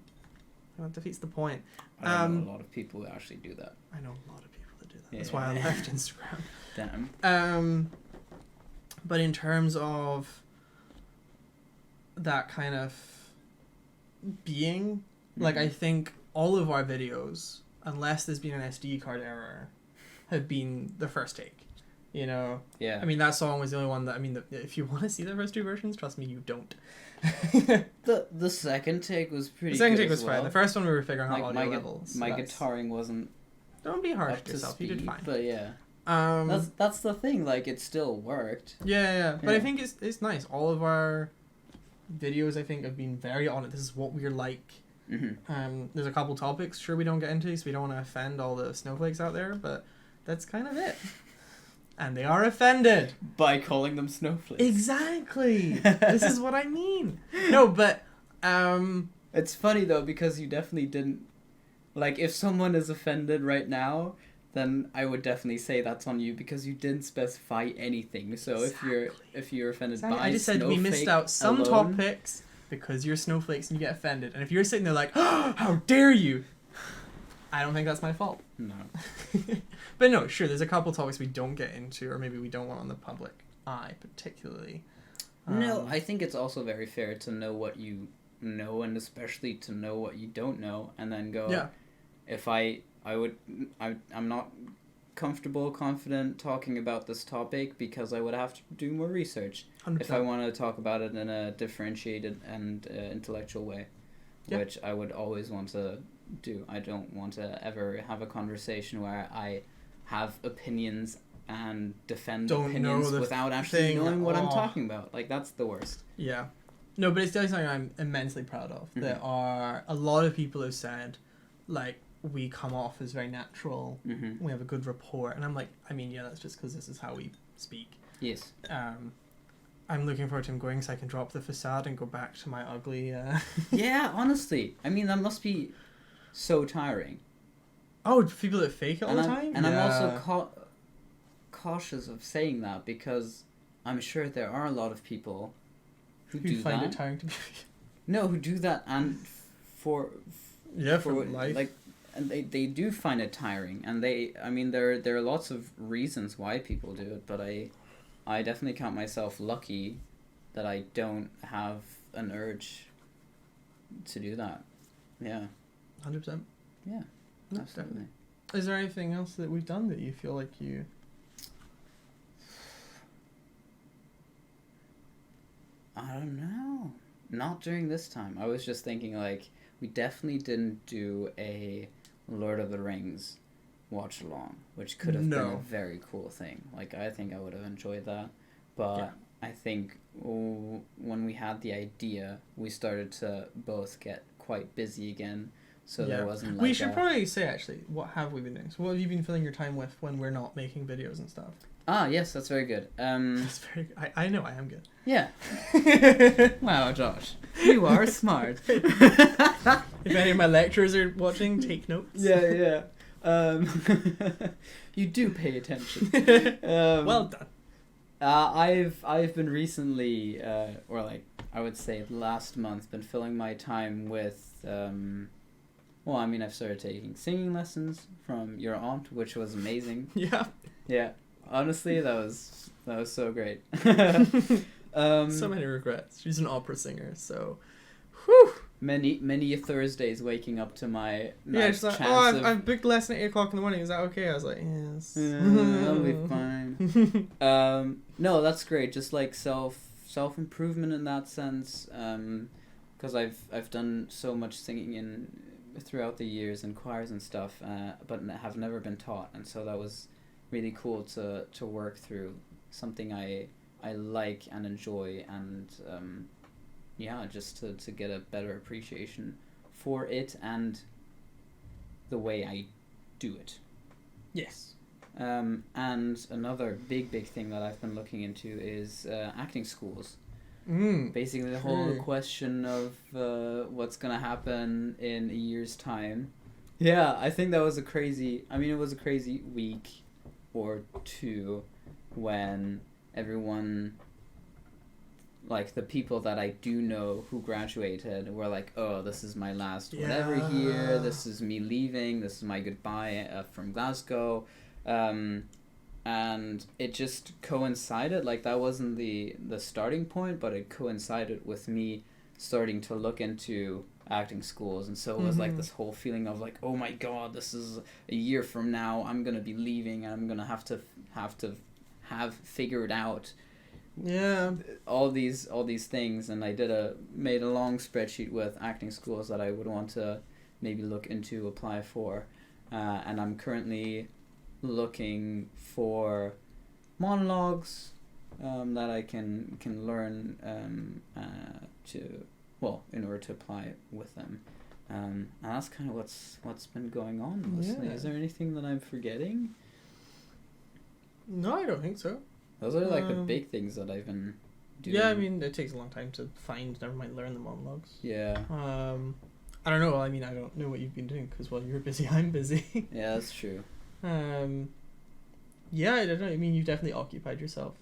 That defeats the point. I know a lot of people who actually do that. I know a lot of people that do that. That's why I left Instagram. Damn. But in terms of that kind of being, like I think all of our videos, unless there's been an SD card error, have been the first take. You know? Yeah. I mean, that song was the only one that, I mean, if you want to see the first 2 versions, trust me, you don't. The second take was pretty good. The second take was fine. The first one we were figuring out audio levels. My guitaring wasn't. Don't be harsh to yourself. You did fine. But yeah. That's the thing. Like, it still worked. Yeah. But I think it's nice. All of our videos, I think, have been very on it. This is what we're like. There's a couple topics sure we don't get into, so we don't want to offend all the snowflakes out there, but that's kind of it. And they are offended by calling them snowflakes. Exactly. This is what I mean. No, but it's funny though because you definitely didn't, like, if someone is offended right now, then I would definitely say that's on you because you didn't specify anything. So if you're offended by I just said we missed out some topics because you're snowflakes and you get offended. And if you're sitting there like, oh, how dare you? I don't think that's my fault. No. But no, sure, there's a couple topics we don't get into, or maybe we don't want on the public eye particularly. No, I think it's also very fair to know what you know, and especially to know what you don't know, and then go, if I'm not comfortable, confident talking about this topic because I would have to do more research 100%. If I want to talk about it in a differentiated and intellectual way, which I would always want to do. I don't want to ever have a conversation where I have opinions and defend opinions without actually knowing what I'm talking about. Like, that's the worst. Yeah. No, but it's definitely something I'm immensely proud of. There are a lot of people who said, like, we come off as very natural, we have a good rapport, and I'm like, I mean, yeah, that's just because this is how we speak. Yes. I'm looking forward to him going so I can drop the facade and go back to my ugly... Yeah, honestly. I mean, that must be so tiring. Oh, people that fake it all the time? And I'm also cautious of saying that because I'm sure there are a lot of people who do find that. It tiring to be... No, who do that and for life. Like, and they do find it tiring, and there are lots of reasons why people do it, but I definitely count myself lucky that I don't have an urge to do that. Yeah. 100%. Yeah. Absolutely. Is there anything else that we've done that you feel like you... I don't know. Not during this time. I was just thinking, like, we definitely didn't do a Lord of the Rings watch along, which could have been a very cool thing. Like, I think I would have enjoyed that. But I think when we had the idea, we started to both get quite busy again. So there wasn't like we should probably say, actually, what have we been doing? So what have you been filling your time with when we're not making videos and stuff? Ah, yes, that's very good. That's very. I know I am good. Yeah. Wow, Josh, you are smart. If any of my lecturers are watching, take notes. Yeah. You do pay attention. Well done. I've been recently, or like I would say last month, been filling my time with. Well, I mean, I've started taking singing lessons from your aunt, which was amazing. Yeah. Yeah. Honestly, that was so great. So many regrets. She's an opera singer, so whew. Many Thursdays waking up to my she's like, I've booked a lesson at 8:00 in the morning. Is that okay? I was like, yes. That'll be fine. No, that's great. Just like self improvement in that sense. Because I've done so much singing throughout the years in choirs and stuff, but have never been taught, and so that was really cool to work through something I like and enjoy, and just to get a better appreciation for it and the way I do it. Yes. And another big thing that I've been looking into is acting schools. Basically the whole question of what's gonna happen in a year's time. Yeah, I think that was it was a crazy week or two when everyone, like the people that I do know who graduated, were like, oh, this is my last whatever year, this is me leaving, this is my goodbye from Glasgow. And it just coincided, like that wasn't the starting point, but it coincided with me starting to look into acting schools, and so it was like this whole feeling of like, oh my god, this is a year from now, I'm gonna be leaving, and I'm gonna have to have figured out all these things. And I made a long spreadsheet with acting schools that I would want to maybe look into, apply for, and I'm currently looking for monologues that I can learn in order to apply with them, and that's kind of what's been going on mostly. Is there anything that I'm forgetting? No, I don't think so. Those are like the big things that I've been doing. Yeah, I mean, it takes a long time to find, never mind learn the monologues. Yeah. I don't know. I mean, I don't know what you've been doing because while you're busy, I'm busy. Yeah, that's true. Yeah, I don't know. I mean, you've definitely occupied yourself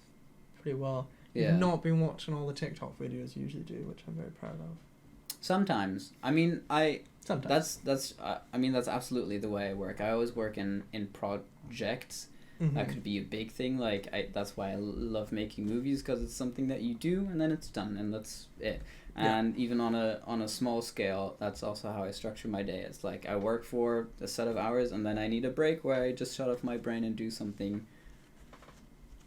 pretty well. Yeah. You've not been watching all the TikTok videos you usually do, which I'm very proud of. Sometimes. I mean, Sometimes. That's absolutely the way I work. I always work in projects. That could be a big thing. Like that's why I love making movies, because it's something that you do and then it's done and that's it. And even on a small scale, that's also how I structure my day. It's like I work for a set of hours and then I need a break where I just shut off my brain and do something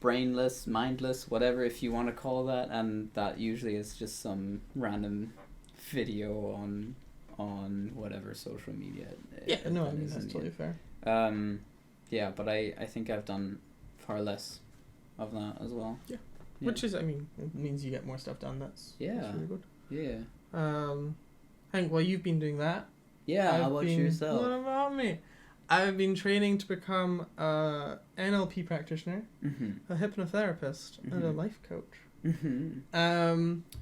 brainless, mindless, whatever if you want to call that. And that usually is just some random video on whatever social media. Yeah, no, I mean that's totally fair. Yeah, but I think I've done far less of that as well. Yeah. Which is, I mean, it means you get more stuff done. That's really good. Yeah. Hank, while you've been doing that. Yeah, how about yourself? What about me? I've been training to become a NLP practitioner, a hypnotherapist, and a life coach.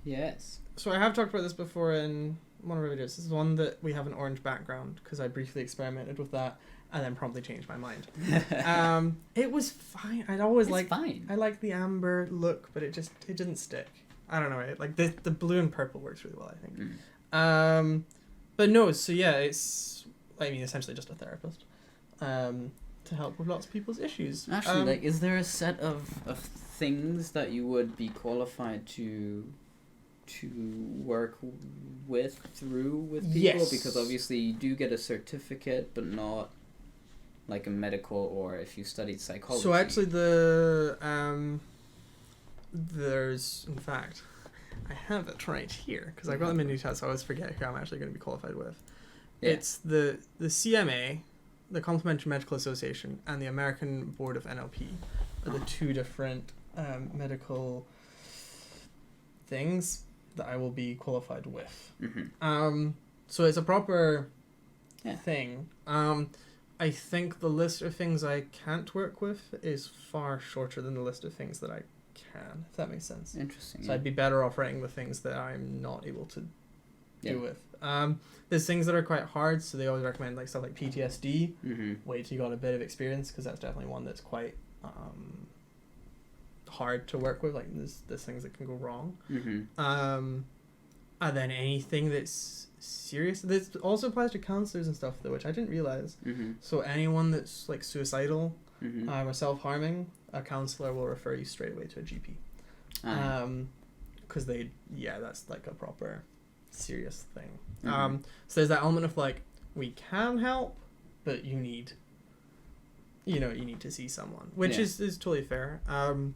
Yes. So I have talked about this before in one of our videos. This is one that we have an orange background because I briefly experimented with that and then promptly changed my mind. It was fine. I like the amber look, but it didn't stick. I don't know. Like the blue and purple works really well, I think. But no. So yeah, it's essentially just a therapist. To help with lots of people's issues. Actually, is there a set of things that you would be qualified to work through with people? Yes. Because obviously you do get a certificate, but not like a medical, or if you studied psychology. So actually there's, in fact, I have it right here, because I got them in new tests, so I always forget who I'm actually going to be qualified with. Yeah. It's the CMA, the Complementary Medical Association, and the American Board of NLP are the two different medical things that I will be qualified with. So it's a proper thing. I think the list of things I can't work with is far shorter than the list of things that I can, if that makes sense. Interesting. So I'd be better off writing the things that I'm not able to do with. There's things that are quite hard, so they always recommend like stuff like PTSD. Wait till you got a bit of experience, because that's definitely one that's quite hard to work with. Like there's things that can go wrong. And then anything that's serious. This also applies to counselors and stuff, though, which I didn't realize. So anyone that's like suicidal or self-harming, a counselor will refer you straight away to a GP. Because that's like a proper serious thing. So there's that element of like, we can help, but you need to see someone, which is totally fair. And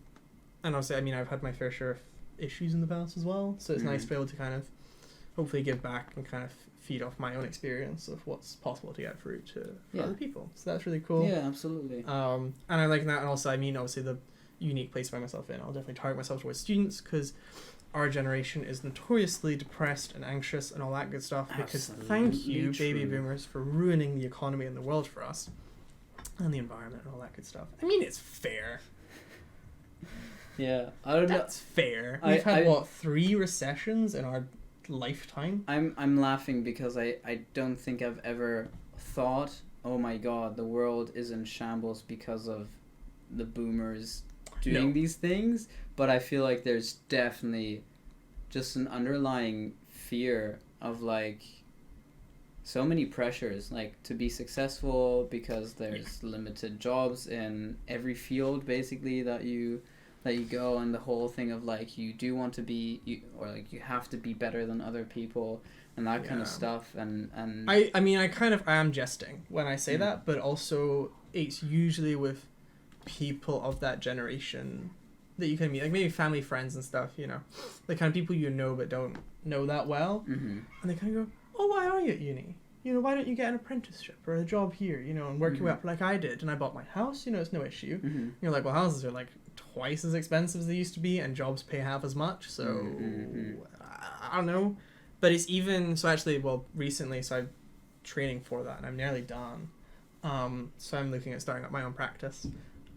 obviously, I mean, I've had my fair share of issues in the past as well, so it's nice to be able to kind of hopefully give back and kind of feed off my own experience of what's possible to get through to other people. So that's really cool. Yeah, absolutely. And I like that. And also, I mean, obviously the unique place I find myself in, I'll definitely target myself towards students, because our generation is notoriously depressed and anxious and all that good stuff, because thank you, baby boomers, for ruining the economy and the world for us and the environment and all that good stuff. I mean, it's fair. Yeah, I don't know. That's fair. We've had 3 recessions in our lifetime? I'm laughing because I don't think I've ever thought, oh my god, the world is in shambles because of the boomers doing these things, but I feel like there's definitely just an underlying fear of like so many pressures, like to be successful, because there's limited jobs in every field basically that you go, and the whole thing of like you do want to be or like you have to be better than other people and that kind of stuff, and I mean I am jesting when I say that, but also it's usually with people of that generation that you can meet, like maybe family, friends and stuff, you know, the kind of people you know but don't know that well, and they kind of go, oh, why are you at uni? You know, why don't you get an apprenticeship or a job here, you know, and work your way up like I did, and I bought my house, you know, it's no issue. You're like, well, houses are like twice as expensive as they used to be, and jobs pay half as much, so I don't know. But it's even, so actually, well, recently, so I'm training for that, and I'm nearly done. So I'm looking at starting up my own practice,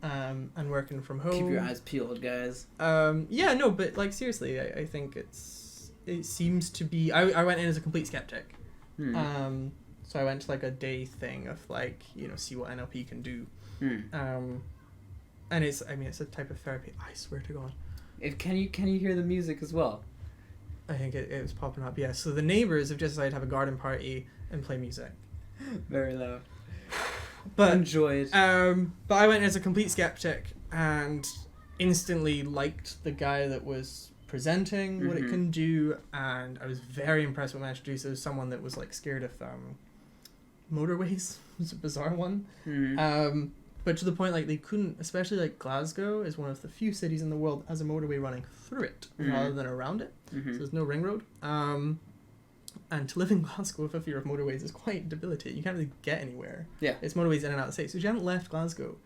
and working from home. Keep your eyes peeled, guys. Yeah, no, but like seriously, I think it seems to be, I went in as a complete skeptic. So I went to like a day thing of like, you know, see what NLP can do. And it's a type of therapy. I swear to God. Can you hear the music as well? I think it was popping up. Yeah. So the neighbors have just decided to have a garden party and play music. Very loud. But enjoyed. But I went as a complete skeptic and instantly liked the guy that was presenting what it can do, and I was very impressed with what I managed to do. So someone that was like scared of motorways. It was a bizarre one. But to the point, like, they couldn't, especially, like, Glasgow is one of the few cities in the world that has a motorway running through it rather than around it. So there's no ring road. And to live in Glasgow with a fear of motorways is quite debilitating. You can't really get anywhere. Yeah. It's motorways in and out of the city. So she hadn't left Glasgow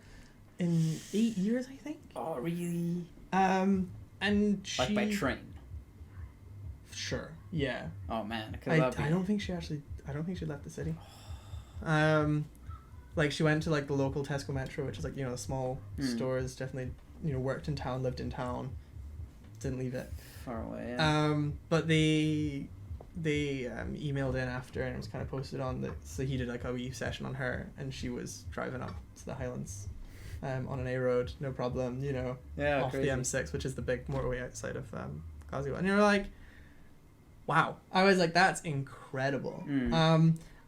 in 8 years, I think. Oh, really? And she... Like by train? Sure, yeah. Oh, man. I don't think she left the city. Like, she went to, like, the local Tesco Metro, which is, like, you know, the small stores, definitely, you know, worked in town, lived in town, didn't leave it. Far away, yeah. But they emailed in after, and it was kind of posted on that, so he did, like, a wee session on her, and she was driving up to the Highlands on an A road, no problem, you know, off crazy. The M6, which is the big motorway outside of Glasgow. And you're like, wow. I was like, that's incredible.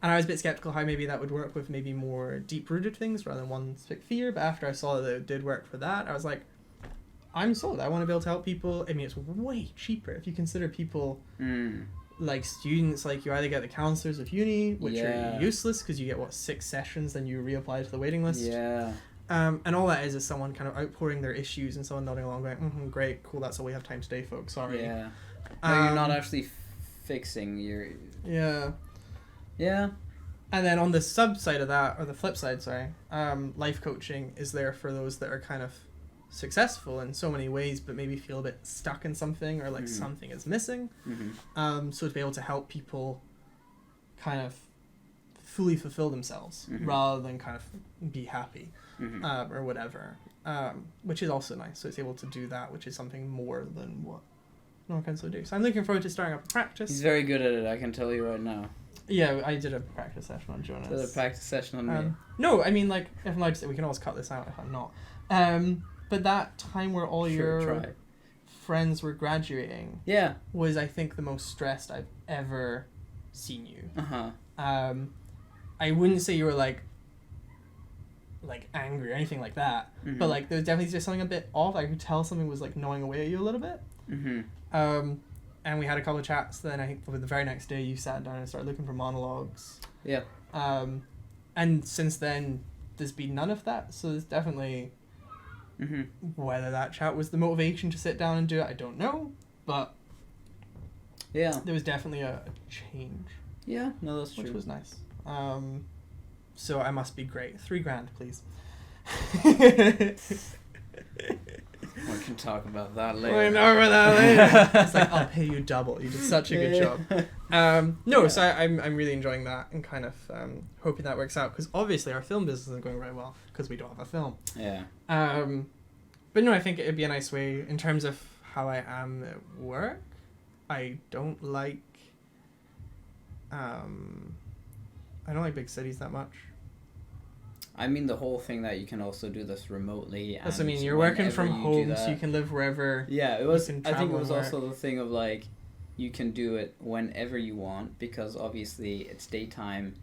And I was a bit skeptical how maybe that would work with maybe more deep-rooted things rather than one specific fear. But after I saw that it did work for that, I was like, I'm sold. I want to be able to help people. I mean, it's way cheaper if you consider people like students. Like, you either get the counselors of uni, which are useless because you get, 6 sessions, then you reapply to the waiting list. Yeah. And all that is someone kind of outpouring their issues and someone nodding along going, great, cool, that's all we have time today, folks. Sorry. Yeah. No, you're not actually fixing your... Yeah. Yeah. And then on the sub side of that, or the flip side, life coaching is there for those that are kind of successful in so many ways, but maybe feel a bit stuck in something, or like something is missing. So to be able to help people kind of fully fulfill themselves rather than kind of be happy or whatever, which is also nice. So it's able to do that, which is something more than what normal can do. So I'm looking forward to starting up a practice. He's very good at it, I can tell you right now. Yeah, I did a practice session on Jonas. Did a practice session on me. No, I mean, like, if I'm allowed to say, we can always cut this out if I'm not. But that time where all your friends were graduating was, I think, the most stressed I've ever seen you. I wouldn't say you were, like angry or anything like that, but, like, there was definitely just something a bit off. I could tell something was, like, gnawing away at you a little bit. And we had a couple of chats. Then I think probably the very next day you sat down and started looking for monologues. Yeah. And since then, there's been none of that. So there's definitely whether that chat was the motivation to sit down and do it, I don't know. But yeah, there was definitely a change. Yeah, no, that's true. Which was nice. So I must be great. $3,000, please. We can talk about that later. We can talk about that later. It's like, I'll pay you double. You did such a good job. So I'm really enjoying that and kind of hoping that works out, because obviously our film business isn't going very well because we don't have a film. Yeah. But no, I think it'd be a nice way in terms of how I am at work. I don't like big cities that much. I mean, the whole thing that you can also do this remotely. That's what I mean. You're working from home, so you can live wherever. Yeah, it was. I think it was also the thing of, like, you can do it whenever you want, because obviously it's daytime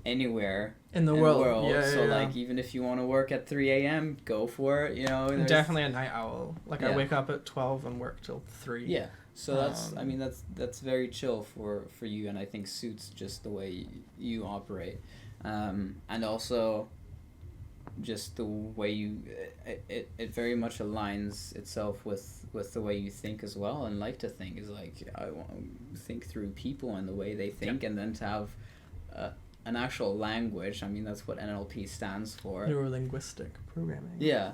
anywhere in the world. Yeah, so like, even if you want to work at 3 a.m., go for it. You know. I'm definitely a night owl. Like, I wake up at 12 and work till 3. Yeah. So that's very chill for you, and I think suits just the way you operate. And also just the way it very much aligns itself with the way you think as well, and like to think is like, I want to think through people and the way they think, and then to have an actual language. I mean, that's what NLP stands for. Neuro-linguistic programming. Yeah,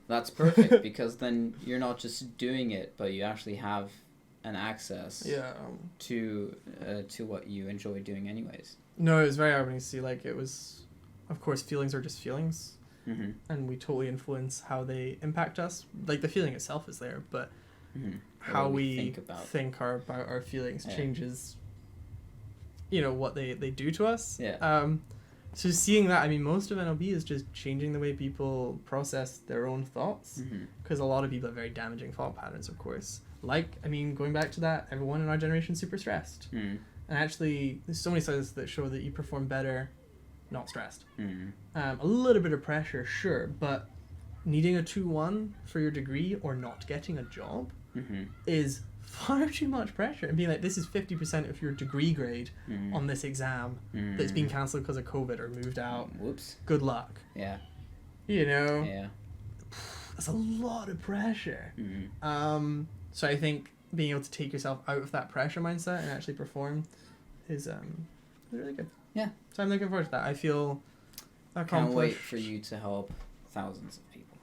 that's perfect, because then you're not just doing it, but you actually have an access to what you enjoy doing anyways. No, it was very eye-opening to see, like, it was, of course, feelings are just feelings, and we totally influence how they impact us. Like, the feeling itself is there, but how we think about our feelings changes, what they do to us. Yeah. So seeing that, I mean, most of NLP is just changing the way people process their own thoughts, because a lot of people have very damaging thought patterns, of course. Like, I mean, going back to that, everyone in our generation is super stressed. And actually, there's so many studies that show that you perform better not stressed. A little bit of pressure, sure, but needing a 2-1 for your degree or not getting a job is far too much pressure. And being like, this is 50% of your degree grade on this exam that's been cancelled because of COVID or moved out. Whoops. Good luck. Yeah. Yeah. That's a lot of pressure. So I think being able to take yourself out of that pressure mindset and actually perform is really good. Yeah. So I'm looking forward to that. I feel accomplished. Can't wait for you to help thousands of people.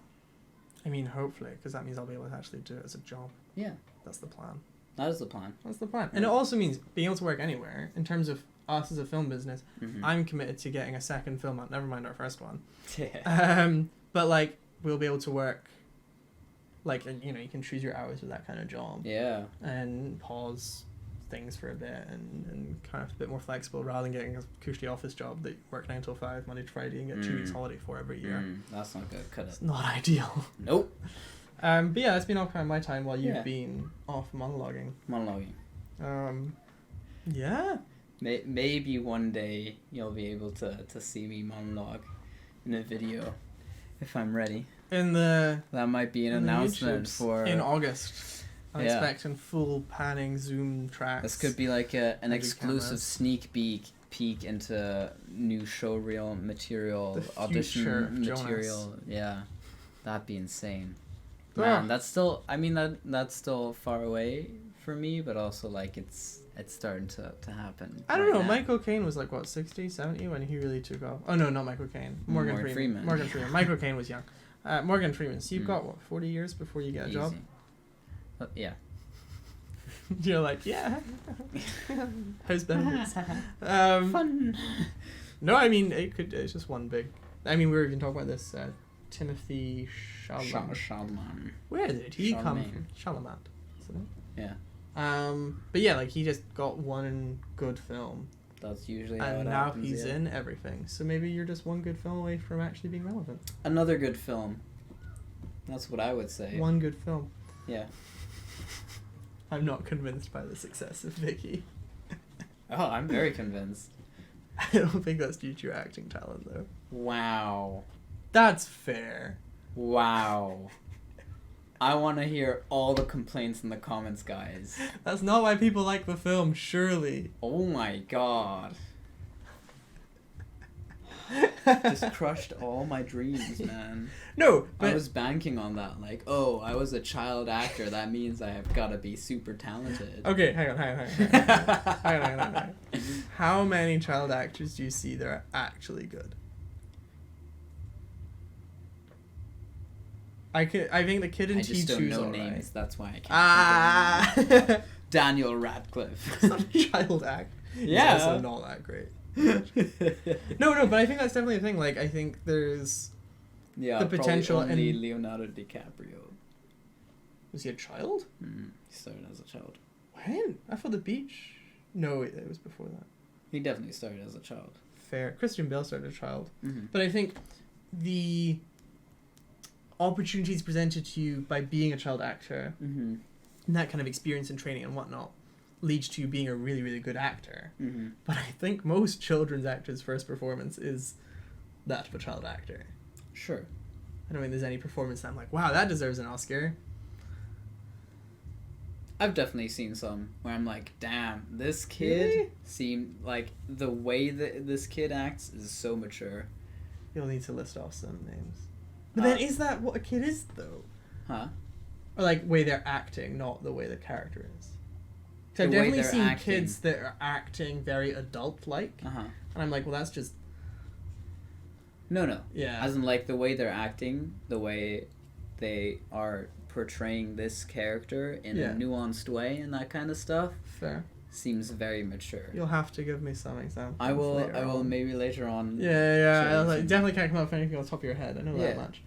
I mean, hopefully, because that means I'll be able to actually do it as a job. Yeah. That's the plan. That is the plan. That's the plan. And it also means being able to work anywhere. In terms of us as a film business, I'm committed to getting a second film out, never mind our first one. But, like, we'll be able to work, like, you can choose your hours with that kind of job. Yeah. And pause things for a bit and kind of a bit more flexible, rather than getting a cushy office job that you work 9 till 5, Monday to Friday, and get 2 weeks holiday for every year. That's not good. Cut it. It's not ideal. Nope. But yeah, that's been all kind of my time while you've been off monologuing. Yeah. Maybe one day you'll be able to see me monologue in a video if I'm ready. That might be an announcement for in August. I'm expecting full panning zoom tracks. This could be like an exclusive cameras. Sneak peek into new showreel material, audition material. Jonas. Yeah, that'd be insane. Man, that's still. I mean, that's still far away for me, but also, like, it's starting to happen. I don't know. Now. Michael Caine was like, what, 60, 70 when he really took off. Oh no, not Michael Caine. Morgan Freeman. Morgan Freeman. Michael Caine was young. Morgan Freeman. So you've got, what, 40 years before you get a job? Yeah. You're like, yeah. House benefits. Fun. No, I mean, it's just one big... I mean, we were even talking about this, Timothy Chalamet. Where did he come from? Chalamet, isn't it? Yeah. But yeah, like, he just got one good film. That's usually how it And now happens, he's in everything. So maybe you're just one good film away from actually being relevant. Another good film. That's what I would say. One good film. Yeah. I'm not convinced by the success of Vicky. Oh, I'm very convinced. I don't think that's due to your acting talent, though. Wow. That's fair. Wow. I want to hear all the complaints in the comments, guys. That's not why people like the film, surely. Oh my god. Just crushed all my dreams, man. No, but... I was banking on that. Like, oh, I was a child actor. That means I have got to be super talented. Okay, hang on. How many child actors do you see that are actually good? I think the kid in T2's alright. I just don't know names. That's why I can't think of Daniel Radcliffe. It's not a child act. Yeah. He's also not that great. No, but I think that's definitely a thing. Like, I think there's the potential. Only Leonardo DiCaprio. Was he a child? Mm, he started as a child. When? I thought The Beach. No, it was before that. He definitely started as a child. Fair. Christian Bale started as a child. Mm-hmm. But I think the opportunities presented to you by being a child actor, mm-hmm. and that kind of experience and training and whatnot, leads to you being a really, really good actor. Mm-hmm. But I think most children's actors' first performance is that of a child actor. Sure. I don't think there's any performance that I'm like, wow, that deserves an Oscar. I've definitely seen some where I'm like, damn, this kid seemed like the way that this kid acts is so mature. You'll need to list off some names. But then is that what a kid is, though? Huh? Or like way they're acting, not the way the character is. Because I've definitely seen kids that are acting very adult-like. Uh-huh. And I'm like, well, that's just... No. Yeah. As in, like, the way they're acting, the way they are portraying this character in a nuanced way and that kind of stuff. Fair. Seems very mature. You'll have to give me some examples. I will maybe later on. Yeah. I like, definitely can't come up with anything on the top of your head. I know that much.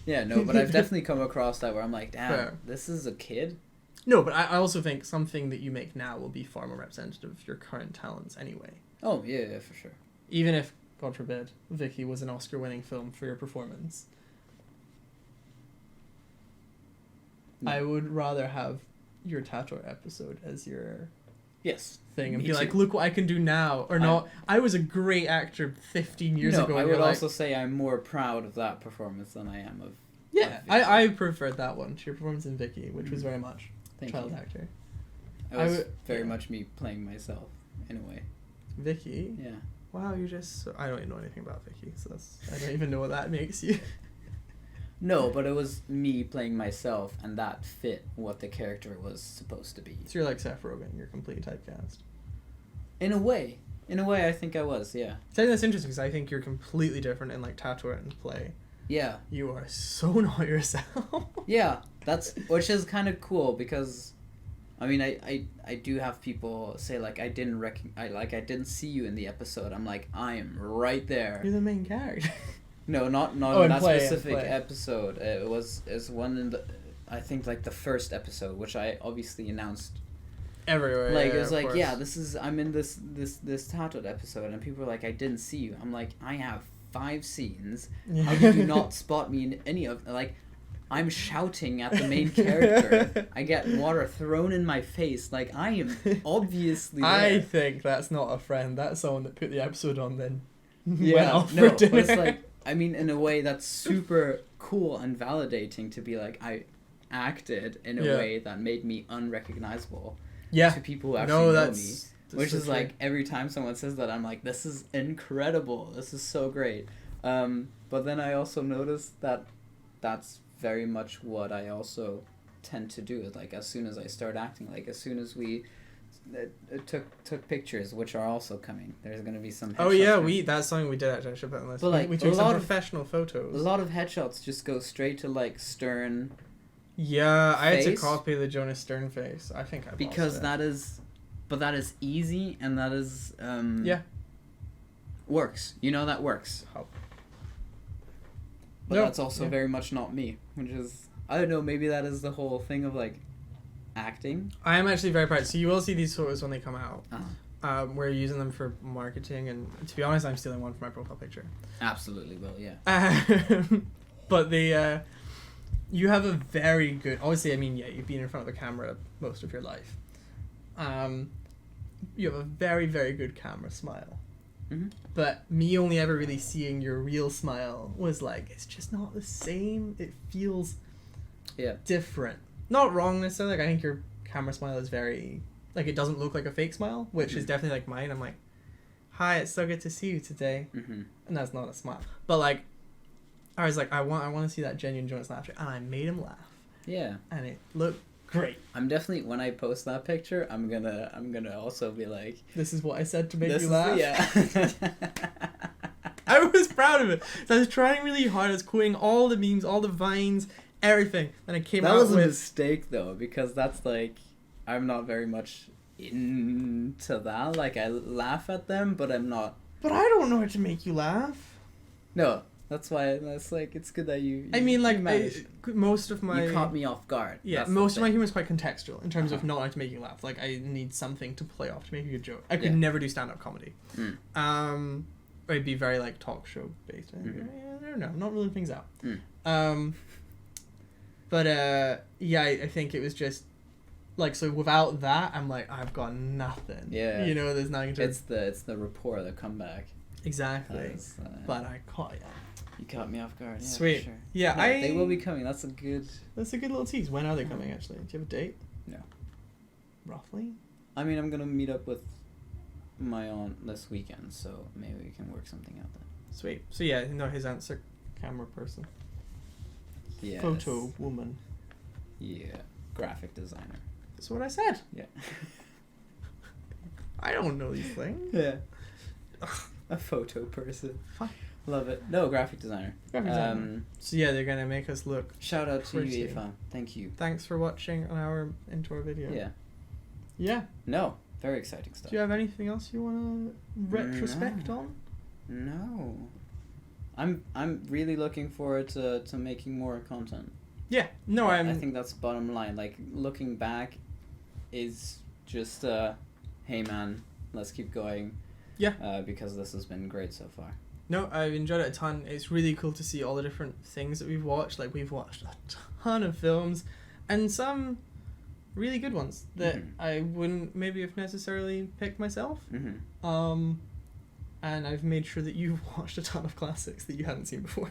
Yeah, no, but I've definitely come across that where I'm like, damn, this is a kid? No, but I also think something that you make now will be far more representative of your current talents anyway. Oh, yeah, for sure. Even if, God forbid, Vicky was an Oscar-winning film for your performance. No. I would rather have your Tator episode as your thing and be like, look what I can do now. Or not, I was a great actor 15 years ago. I would also say I'm more proud of that performance than I am of... Yeah, I preferred that one to your performance in Vicky, which was very much child actor. It was very much me playing myself, in a way. Vicky? Yeah. Wow, you're just... I don't even know anything about Vicky, so I don't even know what that makes you. No, but it was me playing myself, and that fit what the character was supposed to be. So you're like Seth Rogen, you're completely typecast. In a way, I think I was, yeah. I think that's interesting, because I think you're completely different in, like, Tator and Play. Yeah. You are so not yourself. Yeah, which is kind of cool, because, I mean, I do have people say, like, I didn't see you in the episode. I'm like, I am right there. You're the main character. No, not in that specific episode. It was one in the, I think, like, the first episode, which I obviously announced everywhere. Like, it was like, I'm in this Tattooed episode, and people were like, I didn't see you. I'm like, I have 5 scenes. How did you not spot me in any of, like, I'm shouting at the main character. I get water thrown in my face. Like, I am obviously there. I think that's not a friend. That's someone that put the episode on then. Yeah, no, but it's like, I mean, in a way, that's super cool and validating to be like, I acted in a way that made me unrecognizable to people who actually know me. Which is like, every time someone says that, I'm like, this is incredible. This is so great. But then I also noticed that that's very much what I also tend to do. Like, as soon as I start acting, like, as soon as we took pictures, which are also coming. There's going to be some headshots. That's something we did actually. I should put on the list. But, like, we took some professional photos. A lot of headshots just go straight to, like, stern, Yeah, I had to copy the Jonas Stern face. I think I because that is easy and that is works. You know that works. Oh. But that's also very much not me, which is I don't know. Maybe that is the whole thing of like acting. I am actually very proud. So you will see these photos when they come out. We're using them for marketing, and to be honest, I'm stealing one for my profile picture. Absolutely will, yeah. But you have a very good. Obviously, I mean, yeah, you've been in front of the camera most of your life. You have a very, very good camera smile. Mm-hmm. But me only ever really seeing your real smile was like, it's just not the same. It feels different. Not wrong necessarily. Like, I think your camera smile is very, like, it doesn't look like a fake smile, which is definitely like mine. I'm like, hi, it's so good to see you today. Mm-hmm. And that's not a smile. But like, I was like, I want to see that genuine Jonas laughter, and I made him laugh. Yeah. And it looked great. I'm definitely, when I post that picture, I'm gonna also be like, this is what I said to make you laugh. Yeah. I was proud of it. So I was trying really hard. I was quoting all the memes, all the vines, everything. And I came out with... That was a mistake, though, because that's like, I'm not very much into that. Like, I laugh at them, but I'm not... But I don't know how to make you laugh. No, that's why it's like, it's good that you I mean, like, most of my... You caught me off guard. Yeah, most of my humor is quite contextual in terms of not like to make you laugh. Like, I need something to play off to make a good joke. I could never do stand-up comedy. I'd be very, like, talk show based. I don't know. I'm not ruling things out. But, yeah, I think it was just... Like, so without that, I'm like, I've got nothing. Yeah. You know, there's nothing to... It's the rapport, the comeback. Exactly. But I caught you. You caught me off guard. Yeah, sweet. For sure. Yeah, no, they will be coming. That's a good little tease. When are they coming, actually? Do you have a date? No. Roughly? I mean, I'm going to meet up with my aunt this weekend, so maybe we can work something out then. Sweet. So, yeah, no, his aunt's a camera person. Yes. Photo woman. Yeah. Graphic designer. That's what I said. Yeah. I don't know these things. Yeah. A photo person. Fine. Love it. No, graphic designer. So yeah, they're gonna make us look. Shout out to you, Aoife. Thank you. Thanks for watching an hour into our video. Yeah. Yeah. No, very exciting stuff. Do you have anything else you wanna retrospect on? No. I'm really looking forward to making more content. Yeah. No, I think that's bottom line. Like, looking back is just hey man, let's keep going. Yeah. Because this has been great so far. No, I've enjoyed it a ton. It's really cool to see all the different things that we've watched. Like, we've watched a ton of films, and some really good ones that I wouldn't maybe have necessarily picked myself. And I've made sure that you've watched a ton of classics that you hadn't seen before.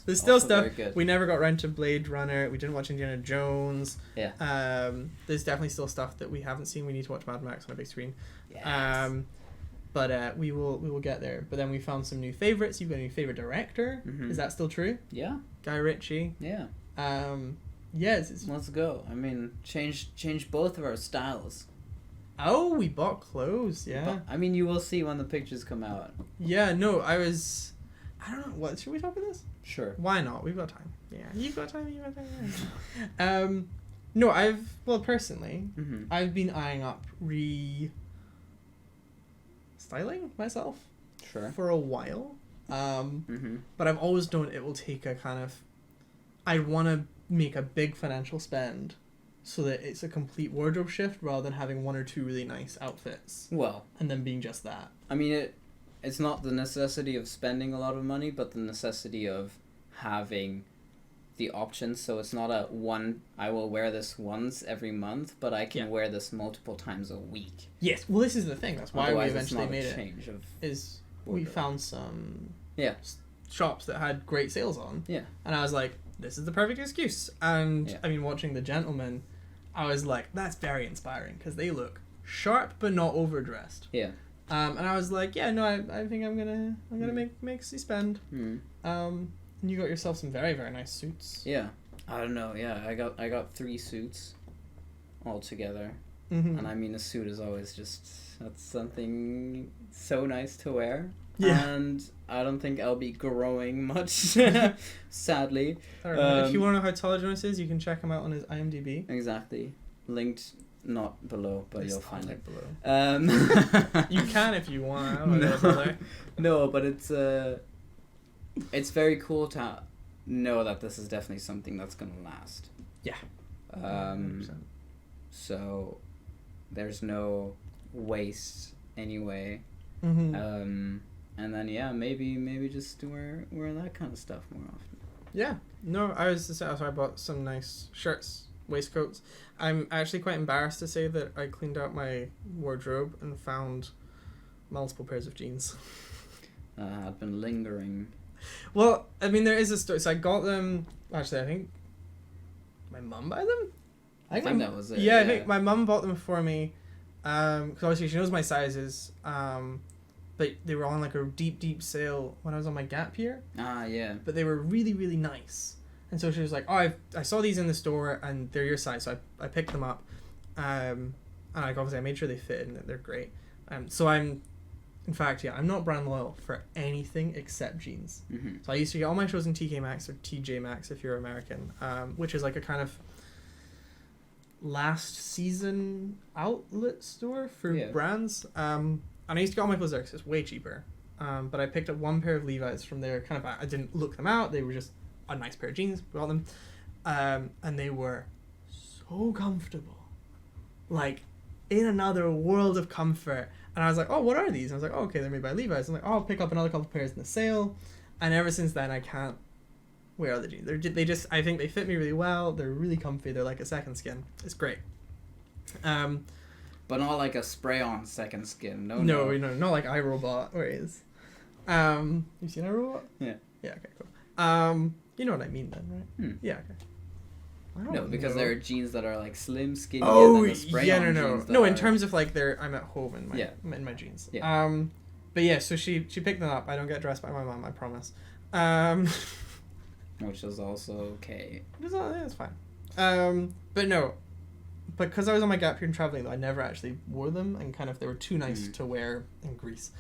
There's still stuff. We never got around to Blade Runner. We didn't watch Indiana Jones. Yeah. There's definitely still stuff that we haven't seen. We need to watch Mad Max on a big screen. Yes. But we will get there. But then we found some new favorites. You've got a new favorite director. Is that still true? Yeah. Guy Ritchie. Yeah. Yes. Let's go. I mean, change both of our styles. Oh, we bought clothes. Yeah. But, I mean, you will see when the pictures come out. Yeah. No, I don't know. What should we talk about this? Sure. Why not? We've got time. Yeah. You've got time. Yeah. No, personally, I've been eyeing up styling myself for a while, but I've always known it will take a kind of, I want to make a big financial spend so that it's a complete wardrobe shift rather than having one or two really nice outfits and then being just that. I mean, it's not the necessity of spending a lot of money, but the necessity of having the options. So it's not I will wear this once every month, but I can wear this multiple times a week. Yes, well, this is the thing. That's why Otherwise, we eventually made it. Change of we found some shops that had great sales on. Yeah. And I was like, this is the perfect excuse. And I mean, watching The Gentleman, I was like, that's very inspiring because they look sharp but not overdressed. Yeah. And I was like, yeah, no, I think I'm gonna make you spend. And you got yourself some very, very nice suits. Yeah. I don't know. Yeah, I got 3 suits all together. And I mean, a suit is always that's something so nice to wear. Yeah. And I don't think I'll be growing much, sadly. If you want to know how tall Jonas is, you can check him out on his IMDb. Exactly. Linked, not below, but you'll find it. Below. You can if you want. I don't know. No, but it's very cool to know that this is definitely something that's going to last. Yeah. 100%. So there's no waste anyway. Mm-hmm. And then maybe just wear that kind of stuff more often. Yeah. No, I bought some nice shirts, waistcoats. I'm actually quite embarrassed to say that I cleaned out my wardrobe and found multiple pairs of jeans. I've been lingering. Well, I mean, there is a story. So I got them. Actually, I think my mum buy them. I think that was it. Yeah, I think my mum bought them for me. Because obviously she knows my sizes. But they were on like a deep sale when I was on my gap year. Yeah. But they were really, really nice. And so she was like, "Oh, I saw these in the store and they're your size." So I picked them up. And obviously I made sure they fit and they're great. So I'm not brand loyal for anything except jeans. Mm-hmm. So I used to get all my shows in TK Maxx or TJ Maxx if you're American, which is like a kind of last season outlet store for brands. And I used to get all my clothes there because it's way cheaper. But I picked up one pair of Levi's from there. I didn't look them out. They were just a nice pair of jeans. Bought them. And they were so comfortable. Like, in another world of comfort. And I was like, "Oh, what are these?" And I was like, "Oh, okay, they're made by Levi's." I'm like, "Oh, I'll pick up another couple pairs in the sale." And ever since then, I can't wear other jeans. I think they fit me really well. They're really comfy. They're like a second skin. It's great. But not like a spray-on second skin. No, not like iRobot, where it is. You seen iRobot? Yeah. Yeah, okay, cool. You know what I mean then, right? Yeah, okay. No, because there are jeans that are like slim, skinny, and then the spray-on jeans no. In terms of like I'm at home in my jeans. Yeah. But yeah, so she picked them up. I don't get dressed by my mom, I promise. Which is also okay. It's fine. But no, because I was on my gap year and traveling, though, I never actually wore them, and kind of they were too nice to wear in Greece.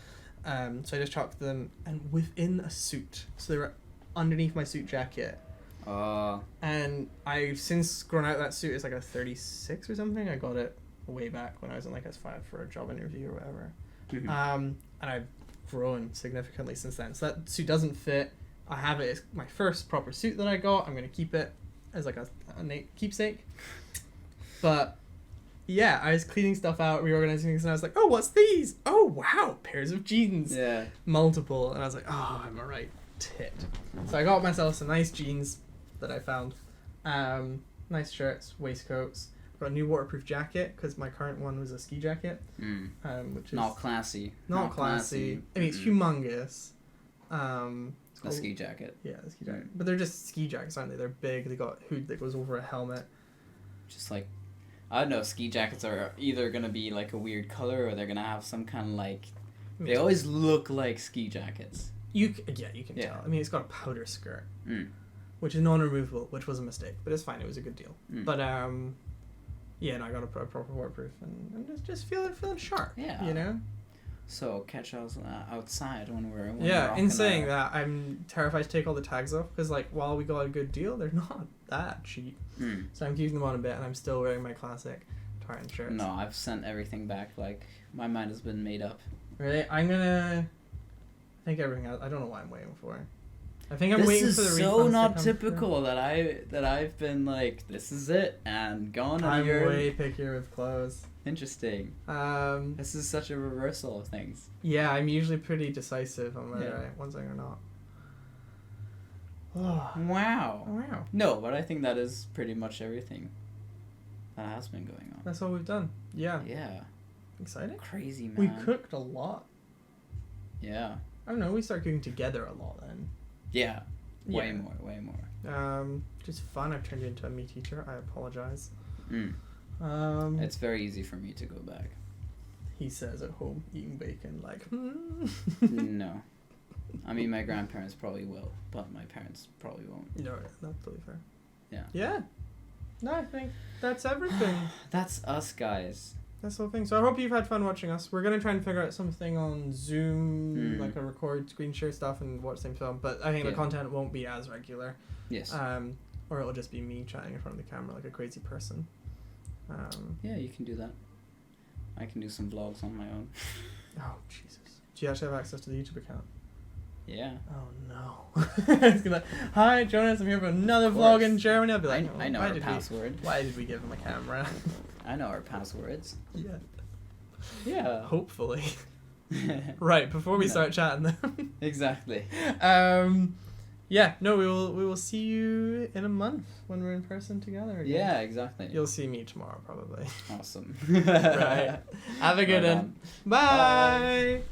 So I just chopped them, and within a suit, so they were underneath my suit jacket. And I've since grown out that suit. It's like a 36 or something. I got it way back when I was in like S5 for a job interview or whatever. Mm-hmm. And I've grown significantly since then. So that suit doesn't fit. I have it as my first proper suit that I got. I'm going to keep it as like a keepsake. But yeah, I was cleaning stuff out, reorganizing things, and I was like, "Oh, what's these? Oh, wow, pairs of jeans." Yeah. Multiple. And I was like, "Oh, I'm a right tit." So I got myself some nice jeans that I found. Nice shirts, waistcoats. Got a new waterproof jacket because my current one was a ski jacket. Which is not classy. Not classy. I mean, it's humongous. A ski jacket. Yeah, a ski jacket. But they're just ski jackets, aren't they? They're big. They got hood that goes over a helmet. Just like, I don't know, ski jackets are either going to be like a weird color or they're going to have some kind of like, they always look like ski jackets. You can tell. I mean, it's got a powder skirt, which is non-removable, which was a mistake, but it's fine. It was a good deal. But yeah, no, I got a proper waterproof and just feeling sharp. Yeah, you know. So catch us outside when we're in saying that, I'm terrified to take all the tags off because like while we got a good deal, they're not that cheap. So I'm keeping them on a bit, and I'm still wearing my classic tartan shirts. No, I've sent everything back. Like my mind has been made up. Really, I'm gonna think everything else. I don't know what I'm waiting for. I think I'm waiting for the refunds. This is so not typical that I've been like, this is it and gone. I'm way pickier with clothes. Interesting. This is such a reversal of things. Yeah, I'm usually pretty decisive on whether I want something or not. Wow. Wow. No, but I think that is pretty much everything that has been going on. That's all we've done. Yeah. Yeah. Exciting. Crazy, man. We cooked a lot. Yeah. I don't know. We started cooking together a lot then. Yeah. Way more. Just fun. I've turned into a meat eater. I apologize. It's very easy for me to go back. He says at home eating bacon like. No. I mean, my grandparents probably will, but my parents probably won't. No, that's totally fair. Yeah. Yeah. No, I think that's everything. That's us, guys. that's the whole thing. So I hope you've had fun watching us. We're gonna try and figure out something on Zoom, like a record, screen share stuff, and watch the same film. But I think the content won't be as regular. Yes. Or it'll just be me chatting in front of the camera like a crazy person. Yeah, you can do that. I can do some vlogs on my own. Oh Jesus! Do you actually have access to the YouTube account? Yeah. Oh no! It's gonna. Hi, Jonas. I'm here for another vlog in Germany. I'll be like, I know our password. Why did we give him a camera? I know our passwords. Yeah. Yeah. Hopefully. Right before we start chatting, then. Exactly. Yeah. No, we will see you in a month when we're in person together again. Yeah, exactly. You'll see me tomorrow, probably. Awesome. Right. Have a good one. Bye.